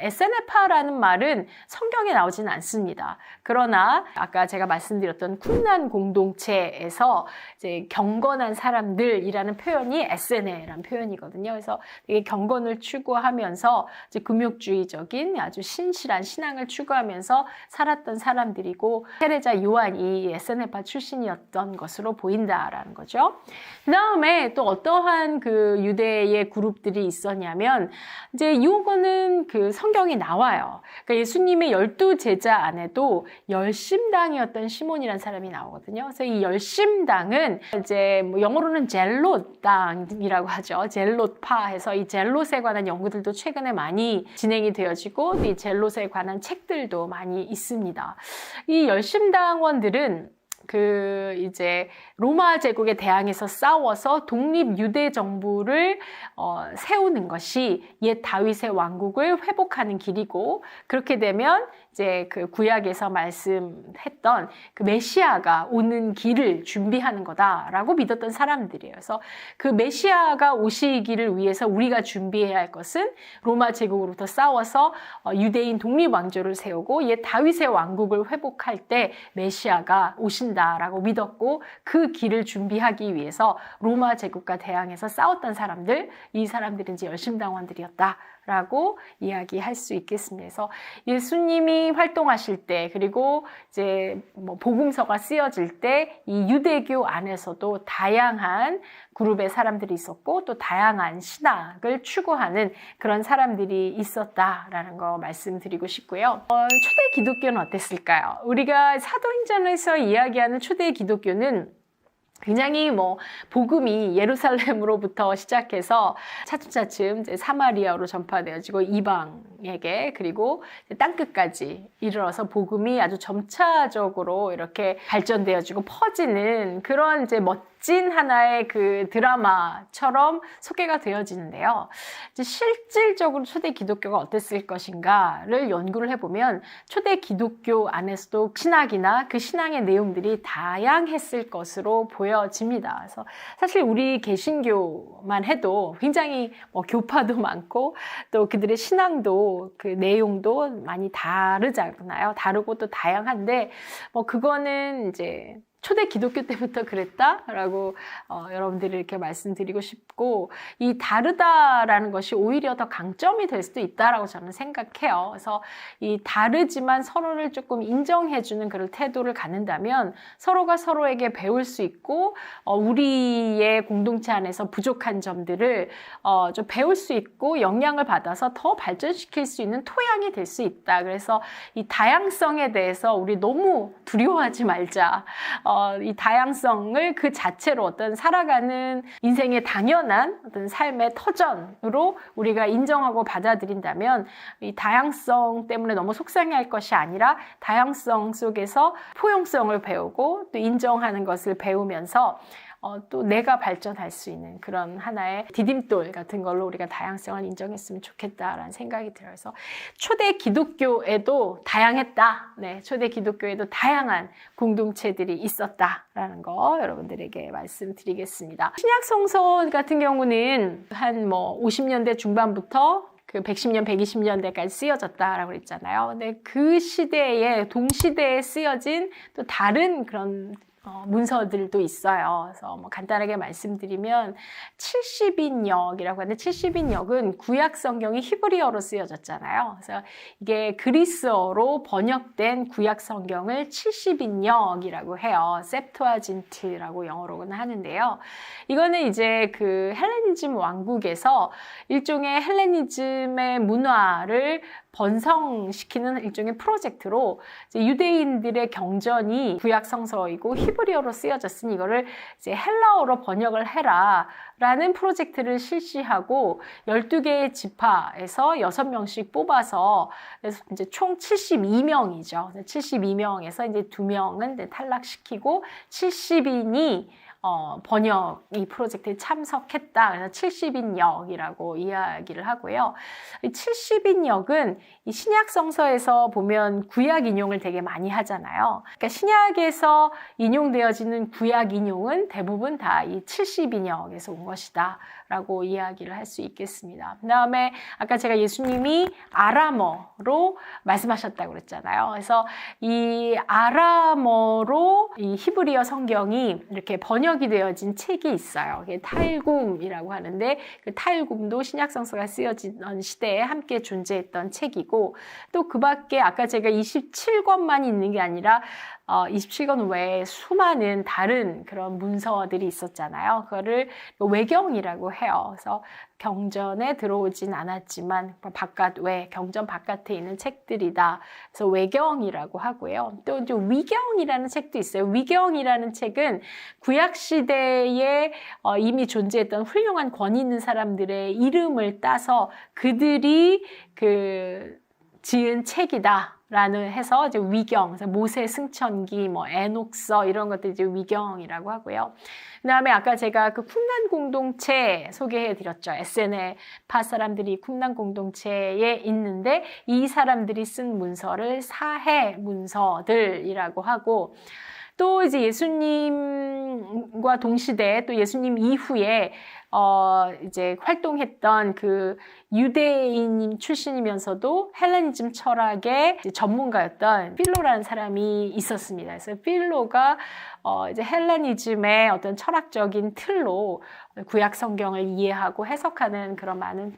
에세네파라는 말은 성경에 나오지는 않습니다. 그러나 아까 제가 말씀드렸던 쿰난 공동체에서 이제 경건한 사람들이라는 표현이 에세네라는 표현이거든요. 그래서 되게 경건을 추구하면서 이제 금욕주의적인 아주 신실한 신앙을 추구하면서 살았던 사람들이고 테레자 요한이 에세네파 출신이었던 것으로 보인다. 있었다라는 거죠. 그 다음에 또 어떠한 그 유대의 그룹들이 있었냐면, 이제 이거는 그 성경이 나와요. 그러니까 예수님의 12제자 안에도 열심당이었던 시몬이라는 사람이 나오거든요. 그래서 이 열심당은 이제 뭐 영어로는 젤롯당이라고 하죠. 젤롯파 해서 이 젤롯에 관한 연구들도 최근에 많이 진행이 되어지고, 이 젤롯에 관한 책들도 많이 있습니다. 이 열심당원들은 이제 로마 제국에 대항해서 싸워서 독립 유대 정부를 세우는 것이 옛 다윗의 왕국을 회복하는 길이고, 그렇게 되면 이제 그 구약에서 말씀했던 그 메시아가 오는 길을 준비하는 거다라고 믿었던 사람들이에요. 그래서 그 메시아가 오시기를 위해서 우리가 준비해야 할 것은 로마 제국으로부터 싸워서 유대인 독립 왕조를 세우고 옛 다윗의 왕국을 회복할 때 메시아가 오신다라고 믿었고, 그 길을 준비하기 위해서 로마 제국과 대항해서 싸웠던 사람들, 이 사람들은 이제 열심당원들이었다 라고 이야기할 수 있겠습니다. 그래서 예수님이 활동하실 때, 그리고 이제 뭐 복음서가 쓰여질 때 이 유대교 안에서도 다양한 그룹의 사람들이 있었고, 또 다양한 신학을 추구하는 그런 사람들이 있었다라는 거 말씀드리고 싶고요. 초대 기독교는 어땠을까요? 우리가 사도행전에서 이야기하는 초대 기독교는 굉장히 뭐 복음이 예루살렘으로부터 시작해서 차츰차츰 이제 사마리아로 전파되어지고 이방에게, 그리고 땅끝까지 이르러서 복음이 아주 점차적으로 이렇게 발전되어지고 퍼지는 그런 이제 멋진 하나의 그 드라마처럼 소개가 되어지는데요. 이제 실질적으로 초대 기독교가 어땠을 것인가를 연구를 해보면 초대 기독교 안에서도 신학이나 그 신앙의 내용들이 다양했을 것으로 보여집니다. 그래서 사실 우리 개신교만 해도 굉장히 뭐 교파도 많고, 또 그들의 신앙도 그 내용도 많이 다르잖아요. 다르고 또 다양한데, 뭐 그거는 이제 초대 기독교 때부터 그랬다라고 여러분들이 이렇게 말씀드리고 싶고, 이 다르다라는 것이 오히려 더 강점이 될 수도 있다라고 저는 생각해요. 그래서 이 다르지만 서로를 조금 인정해주는 그런 태도를 갖는다면 서로가 서로에게 배울 수 있고, 우리의 공동체 안에서 부족한 점들을 좀 배울 수 있고 영향을 받아서 더 발전시킬 수 있는 토양이 될 수 있다. 그래서 이 다양성에 대해서 우리 너무 두려워하지 말자. 이 다양성을 그 자체로 어떤 살아가는 인생의 당연한 어떤 삶의 터전으로 우리가 인정하고 받아들인다면, 이 다양성 때문에 너무 속상해할 것이 아니라 다양성 속에서 포용성을 배우고 또 인정하는 것을 배우면서 또 내가 발전할 수 있는 그런 하나의 디딤돌 같은 걸로 우리가 다양성을 인정했으면 좋겠다라는 생각이 들어요. 그래서 초대 기독교에도 다양했다. 네, 초대 기독교에도 다양한 공동체들이 있었다라는 거 여러분들에게 말씀드리겠습니다. 신약 성서 같은 경우는 한 뭐 50년대 중반부터 그 110년, 120년대까지 쓰여졌다라고 그랬잖아요. 근데 그 시대에, 동시대에 쓰여진 또 다른 그런 문서들도 있어요. 그래서 뭐 간단하게 말씀드리면 70인역이라고 하는데, 70인역은 구약 성경이 히브리어로 쓰여졌잖아요. 그래서 이게 그리스어로 번역된 구약 성경을 70인역이라고 해요. septuagint라고 영어로는 하는데요. 이거는 이제 그 헬레니즘 왕국에서 일종의 헬레니즘의 문화를 번성시키는 일종의 프로젝트로 이제 유대인들의 경전이 구약 성서이고 히브리어로 쓰여졌으니 이거를 이제 헬라어로 번역을 해라 라는 프로젝트를 실시하고 12개의 지파에서 6명씩 뽑아서, 그래서 이제 총 72명이죠. 72명에서 이제 2명은 탈락시키고 70인이 번역 이 프로젝트에 참석했다. 그래서 70인역이라고 이야기를 하고요. 70인역은 이 신약 성서에서 보면 구약 인용을 되게 많이 하잖아요. 그러니까 신약에서 인용되어지는 구약 인용은 대부분 다 이 70인역에서 온 것이다 라고 이야기를 할 수 있겠습니다. 그 다음에 아까 제가 예수님이 아람어로 말씀하셨다고 그랬잖아요. 그래서 이 아람어로 이 히브리어 성경이 이렇게 번역 번역이 되어진 책이 있어요. 그게 탈굼이라고 하는데 그 탈굼도 신약 성서가 쓰여지던 시대에 함께 존재했던 책이고 또 그 밖에 아까 제가 27권만 있는 게 아니라 27권 외에 수많은 다른 그런 문서들이 있었잖아요. 그거를 외경이라고 해요. 그래서 경전에 들어오진 않았지만 경전 바깥에 있는 책들이다. 그래서 외경이라고 하고요. 또 이제 위경이라는 책도 있어요. 위경이라는 책은 구약 시대에 이미 존재했던 훌륭한 권위 있는 사람들의 이름을 따서 그들이 지은 책이다. 라는 해서 이제 위경, 모세 승천기, 에녹서 이런 것들 이제 위경이라고 하고요. 그다음에 아까 제가 그 쿰난 공동체 소개해 드렸죠. SN의 파 사람들이 쿰난 공동체에 있는데 이 사람들이 쓴 문서를 사해 문서들이라고 하고 또 이제 예수님과 동시대 또 예수님 이후에 이제 활동했던 그 유대인 출신이면서도 헬레니즘 철학의 전문가였던 필로라는 사람이 있었습니다. 그래서 필로가 이제 헬레니즘의 어떤 철학적인 틀로 구약 성경을 이해하고 해석하는 그런 많은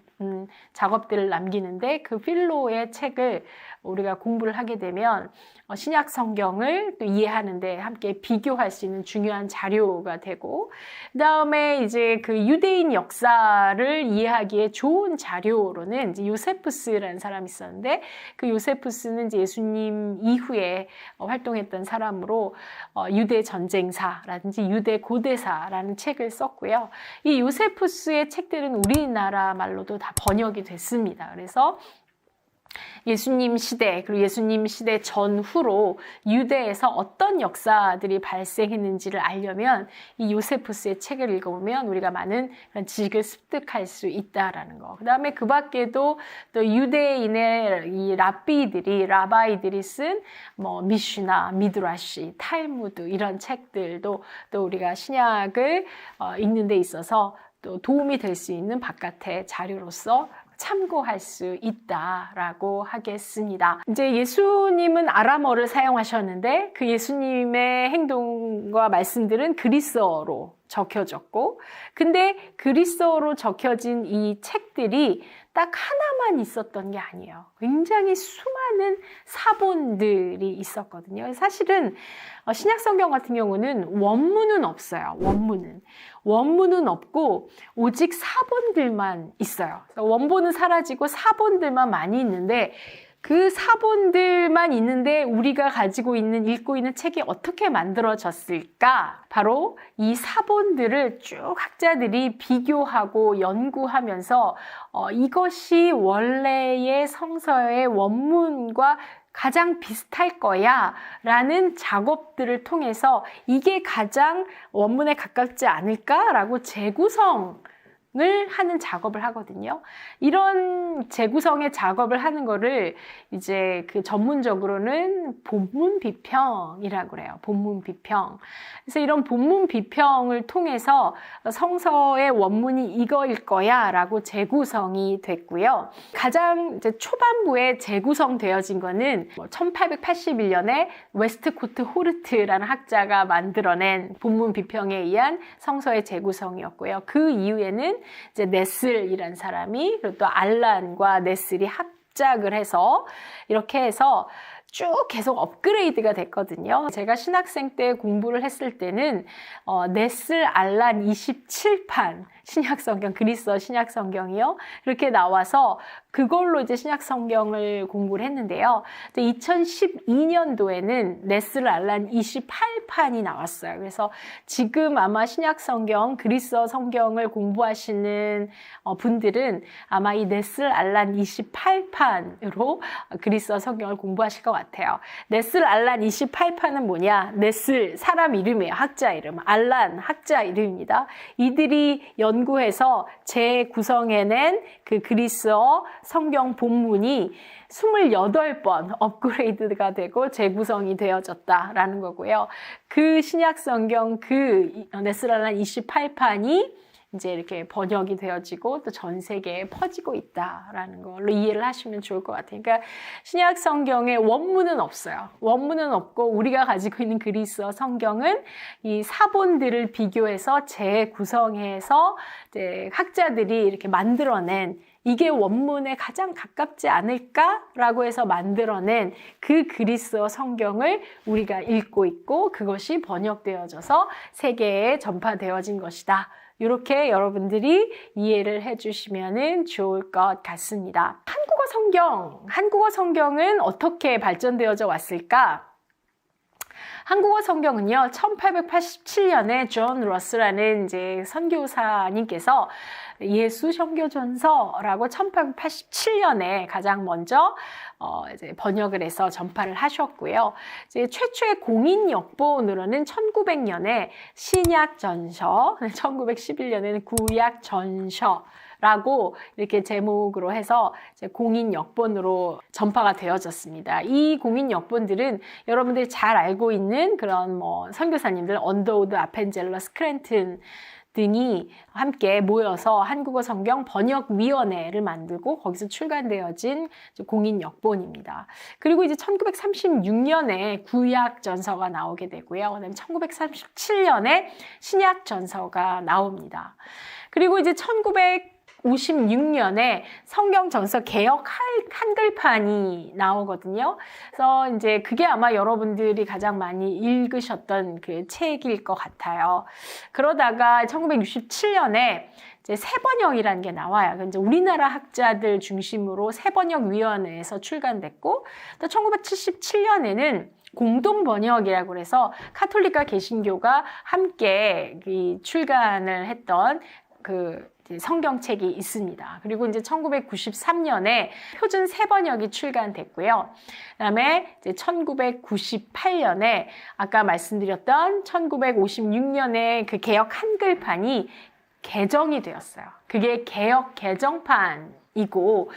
작업들을 남기는데 그 필로의 책을 우리가 공부를 하게 되면 신약 성경을 또 이해하는데 함께 비교할 수 있는 중요한 자료가 되고 그다음에 이제 그 유대인 역사를 이해하기에 좋은 자료로는 이제 요세푸스라는 사람이 있었는데 그 요세푸스는 이제 예수님 이후에 활동했던 사람으로 유대 전쟁사라든지 유대 고대사라는 책을 썼고요. 이 요세푸스의 책들은 우리나라 말로도 다 번역이 됐습니다. 그래서 예수님 시대 그리고 예수님 시대 전후로 유대에서 어떤 역사들이 발생했는지를 알려면 이 요세푸스의 책을 읽어보면 우리가 많은 그런 지식을 습득할 수 있다라는 거. 그다음에 그 밖에도 또 유대인의 이 라바이들이 쓴 미슈나, 미드라시, 탈무드 이런 책들도 또 우리가 신약을 읽는 데 있어서 또 도움이 될 수 있는 바깥의 자료로서 참고할 수 있다라고 하겠습니다. 이제 예수님은 아람어를 사용하셨는데 그 예수님의 행동과 말씀들은 그리스어로 적혀졌고 근데 그리스어로 적혀진 이 책들이 딱 하나만 있었던 게 아니에요. 굉장히 수많은 사본들이 있었거든요. 사실은 신약 성경 같은 경우는 원문은 없어요. 원문은 없고 오직 사본들만 있어요. 원본은 사라지고 사본들만 많이 있는데 그 사본들만 있는데 우리가 가지고 있는 읽고 있는 책이 어떻게 만들어졌을까? 바로 이 사본들을 쭉 학자들이 비교하고 연구하면서 이것이 원래의 성서의 원문과 가장 비슷할 거야 라는 작업들을 통해서 이게 가장 원문에 가깝지 않을까라고 재구성을 하는 작업을 하거든요. 이런 재구성의 작업을 하는 거를 이제 그 전문적으로는 본문 비평이라고 그래요. 본문 비평. 그래서 이런 본문 비평을 통해서 성서의 원문이 이거일 거야 라고 재구성이 됐고요. 가장 이제 초반부에 재구성되어진 거는 1881년에 웨스트코트 호르트라는 학자가 만들어낸 본문 비평에 의한 성서의 재구성이었고요. 그 이후에는 이제 네슬이라는 사람이 그리고 또 알란과 네슬이 합작을 해서 이렇게 해서 쭉 계속 업그레이드가 됐거든요. 제가 신학생 때 공부를 했을 때는 네슬 알란 27판 신약성경, 그리스어 신약성경이요. 이렇게 나와서 그걸로 이제 신약성경을 공부를 했는데요. 2012년도에는 네슬 알란 28판이 나왔어요. 그래서 지금 아마 신약성경, 그리스어 성경을 공부하시는 분들은 아마 이 네슬 알란 28판으로 그리스어 성경을 공부하실 것 같아요. 네슬 알란 28판은 뭐냐? 네슬 사람 이름이에요. 학자 이름. 알란 학자 이름입니다. 이들이 연구해서 재구성해낸 그 그리스어 성경 본문이 28번 업그레이드가 되고 재구성이 되어졌다라는 거고요. 그 신약 성경 그 네슬 알란 28판이 이제 이렇게 번역이 되어지고 또 전 세계에 퍼지고 있다라는 걸로 이해를 하시면 좋을 것 같아요. 그러니까 신약 성경에 원문은 없어요. 원문은 없고 우리가 가지고 있는 그리스어 성경은 이 사본들을 비교해서 재구성해서 이제 학자들이 이렇게 만들어낸 이게 원문에 가장 가깝지 않을까라고 해서 만들어낸 그 그리스어 성경을 우리가 읽고 있고 그것이 번역되어져서 세계에 전파되어진 것이다. 이렇게 여러분들이 이해를 해주시면 좋을 것 같습니다. 한국어 성경은 어떻게 발전되어져 왔을까? 한국어 성경은요, 1887년에 존 러스라는 이제 선교사님께서 예수 선교전서라고 1887년에 가장 먼저 이제 번역을 해서 전파를 하셨고요. 이제 최초의 공인 역본으로는 1900년에 신약전서, 1911년에는 구약전서 라고 이렇게 제목으로 해서 공인 역본으로 전파가 되어졌습니다. 이 공인 역본들은 여러분들이 잘 알고 있는 그런 선교사님들 언더우드, 아펜젤러, 스크랜튼 등이 함께 모여서 한국어 성경 번역위원회를 만들고 거기서 출간되어진 공인 역본입니다. 그리고 이제 1936년에 구약전서가 나오게 되고요. 그다음에 1937년에 신약전서가 나옵니다. 그리고 이제 1956년에 성경전서 개역 한글판이 나오거든요. 그래서 이제 그게 아마 여러분들이 가장 많이 읽으셨던 그 책일 것 같아요. 그러다가 1967년에 이제 새번역이라는 게 나와요. 이제 우리나라 학자들 중심으로 새번역위원회에서 출간됐고, 또 1977년에는 공동번역이라고 해서 카톨릭과 개신교가 함께 출간을 했던 그 성경책이 있습니다. 그리고 이제 1993년에 표준 새번역이 출간됐고요. 그다음에 이제 1998년에 아까 말씀드렸던 1956년에 그 개역 한글판이 개정이 되었어요. 그게 개역 개정판이고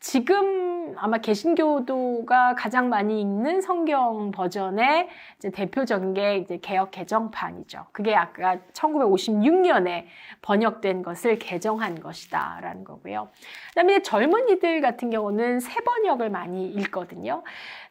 지금 아마 개신교도가 가장 많이 읽는 성경 버전의 이제 대표적인 게 이제 개역 개정판이죠. 그게 아까 1956년에 번역된 것을 개정한 것이다라는 거고요. 그다음에 젊은이들 같은 경우는 새 번역을 많이 읽거든요.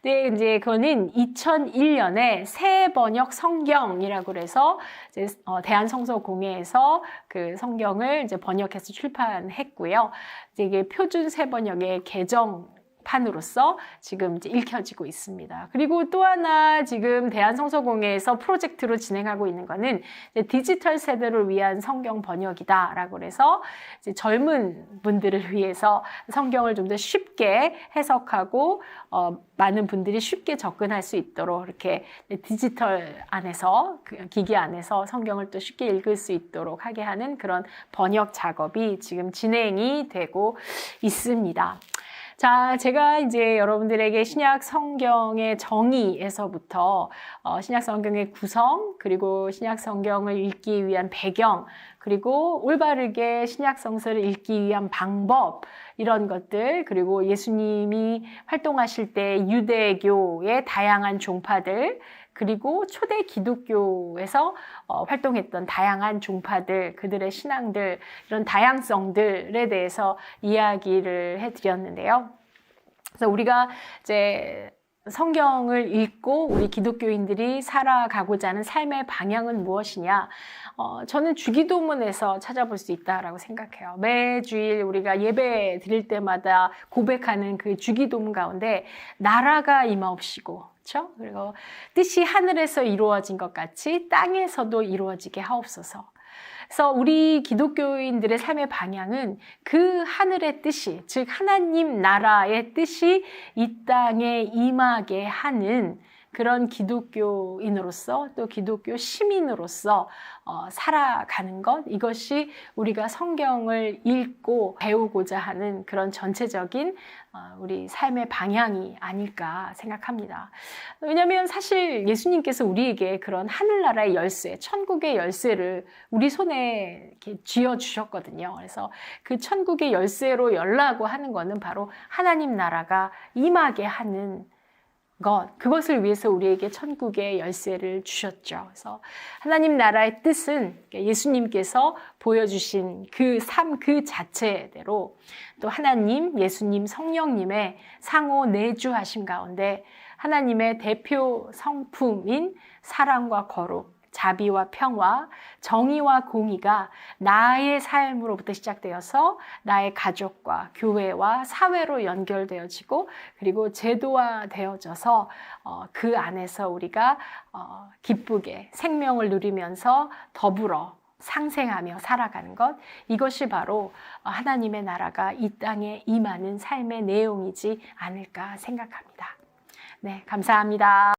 근데 이제 그거는 2001년에 새 번역 성경이라고 그래서 이제 대한성서공회에서 그 성경을 이제 번역해서 출판했고요. 이제 이게 표준 새 번역의 개정판으로서 지금 이제 읽혀지고 있습니다. 그리고 또 하나 지금 대한성서공회에서 프로젝트로 진행하고 있는 거는 이제 디지털 세대를 위한 성경 번역이다라고 그래서 이제 젊은 분들을 위해서 성경을 좀 더 쉽게 해석하고 많은 분들이 쉽게 접근할 수 있도록 이렇게 디지털 안에서 기기 안에서 성경을 또 쉽게 읽을 수 있도록 하게 하는 그런 번역 작업이 지금 진행이 되고 있습니다. 자, 제가 이제 여러분들에게 신약 성경의 정의에서부터 신약 성경의 구성, 그리고 신약 성경을 읽기 위한 배경, 그리고 올바르게 신약 성서를 읽기 위한 방법, 이런 것들, 그리고 예수님이 활동하실 때 유대교의 다양한 종파들, 그리고 초대 기독교에서 활동했던 다양한 종파들, 그들의 신앙들, 이런 다양성들에 대해서 이야기를 해드렸는데요. 그래서 우리가 이제 성경을 읽고 우리 기독교인들이 살아가고자 하는 삶의 방향은 무엇이냐? 저는 주기도문에서 찾아볼 수 있다라고 생각해요. 매주일 우리가 예배 드릴 때마다 고백하는 그 주기도문 가운데 나라가 임하옵시고, 그렇죠? 그리고 뜻이 하늘에서 이루어진 것 같이 땅에서도 이루어지게 하옵소서. 그래서 우리 기독교인들의 삶의 방향은 그 하늘의 뜻이, 즉 하나님 나라의 뜻이 이 땅에 임하게 하는 그런 기독교인으로서 또 기독교 시민으로서 살아가는 것, 이것이 우리가 성경을 읽고 배우고자 하는 그런 전체적인 우리 삶의 방향이 아닐까 생각합니다. 왜냐하면 사실 예수님께서 우리에게 그런 하늘나라의 열쇠, 천국의 열쇠를 우리 손에 이렇게 쥐어주셨거든요. 그래서 그 천국의 열쇠로 열라고 하는 것은 바로 하나님 나라가 임하게 하는 그것을 위해서 우리에게 천국의 열쇠를 주셨죠. 그래서 하나님 나라의 뜻은 예수님께서 보여주신 그 삶 그 자체대로 또 하나님, 예수님, 성령님의 상호 내주하심 가운데 하나님의 대표 성품인 사랑과 거룩, 자비와 평화, 정의와 공의가 나의 삶으로부터 시작되어서 나의 가족과 교회와 사회로 연결되어지고 그리고 제도화되어져서 그 안에서 우리가 기쁘게 생명을 누리면서 더불어 상생하며 살아가는 것, 이것이 바로 하나님의 나라가 이 땅에 임하는 삶의 내용이지 않을까 생각합니다. 네, 감사합니다.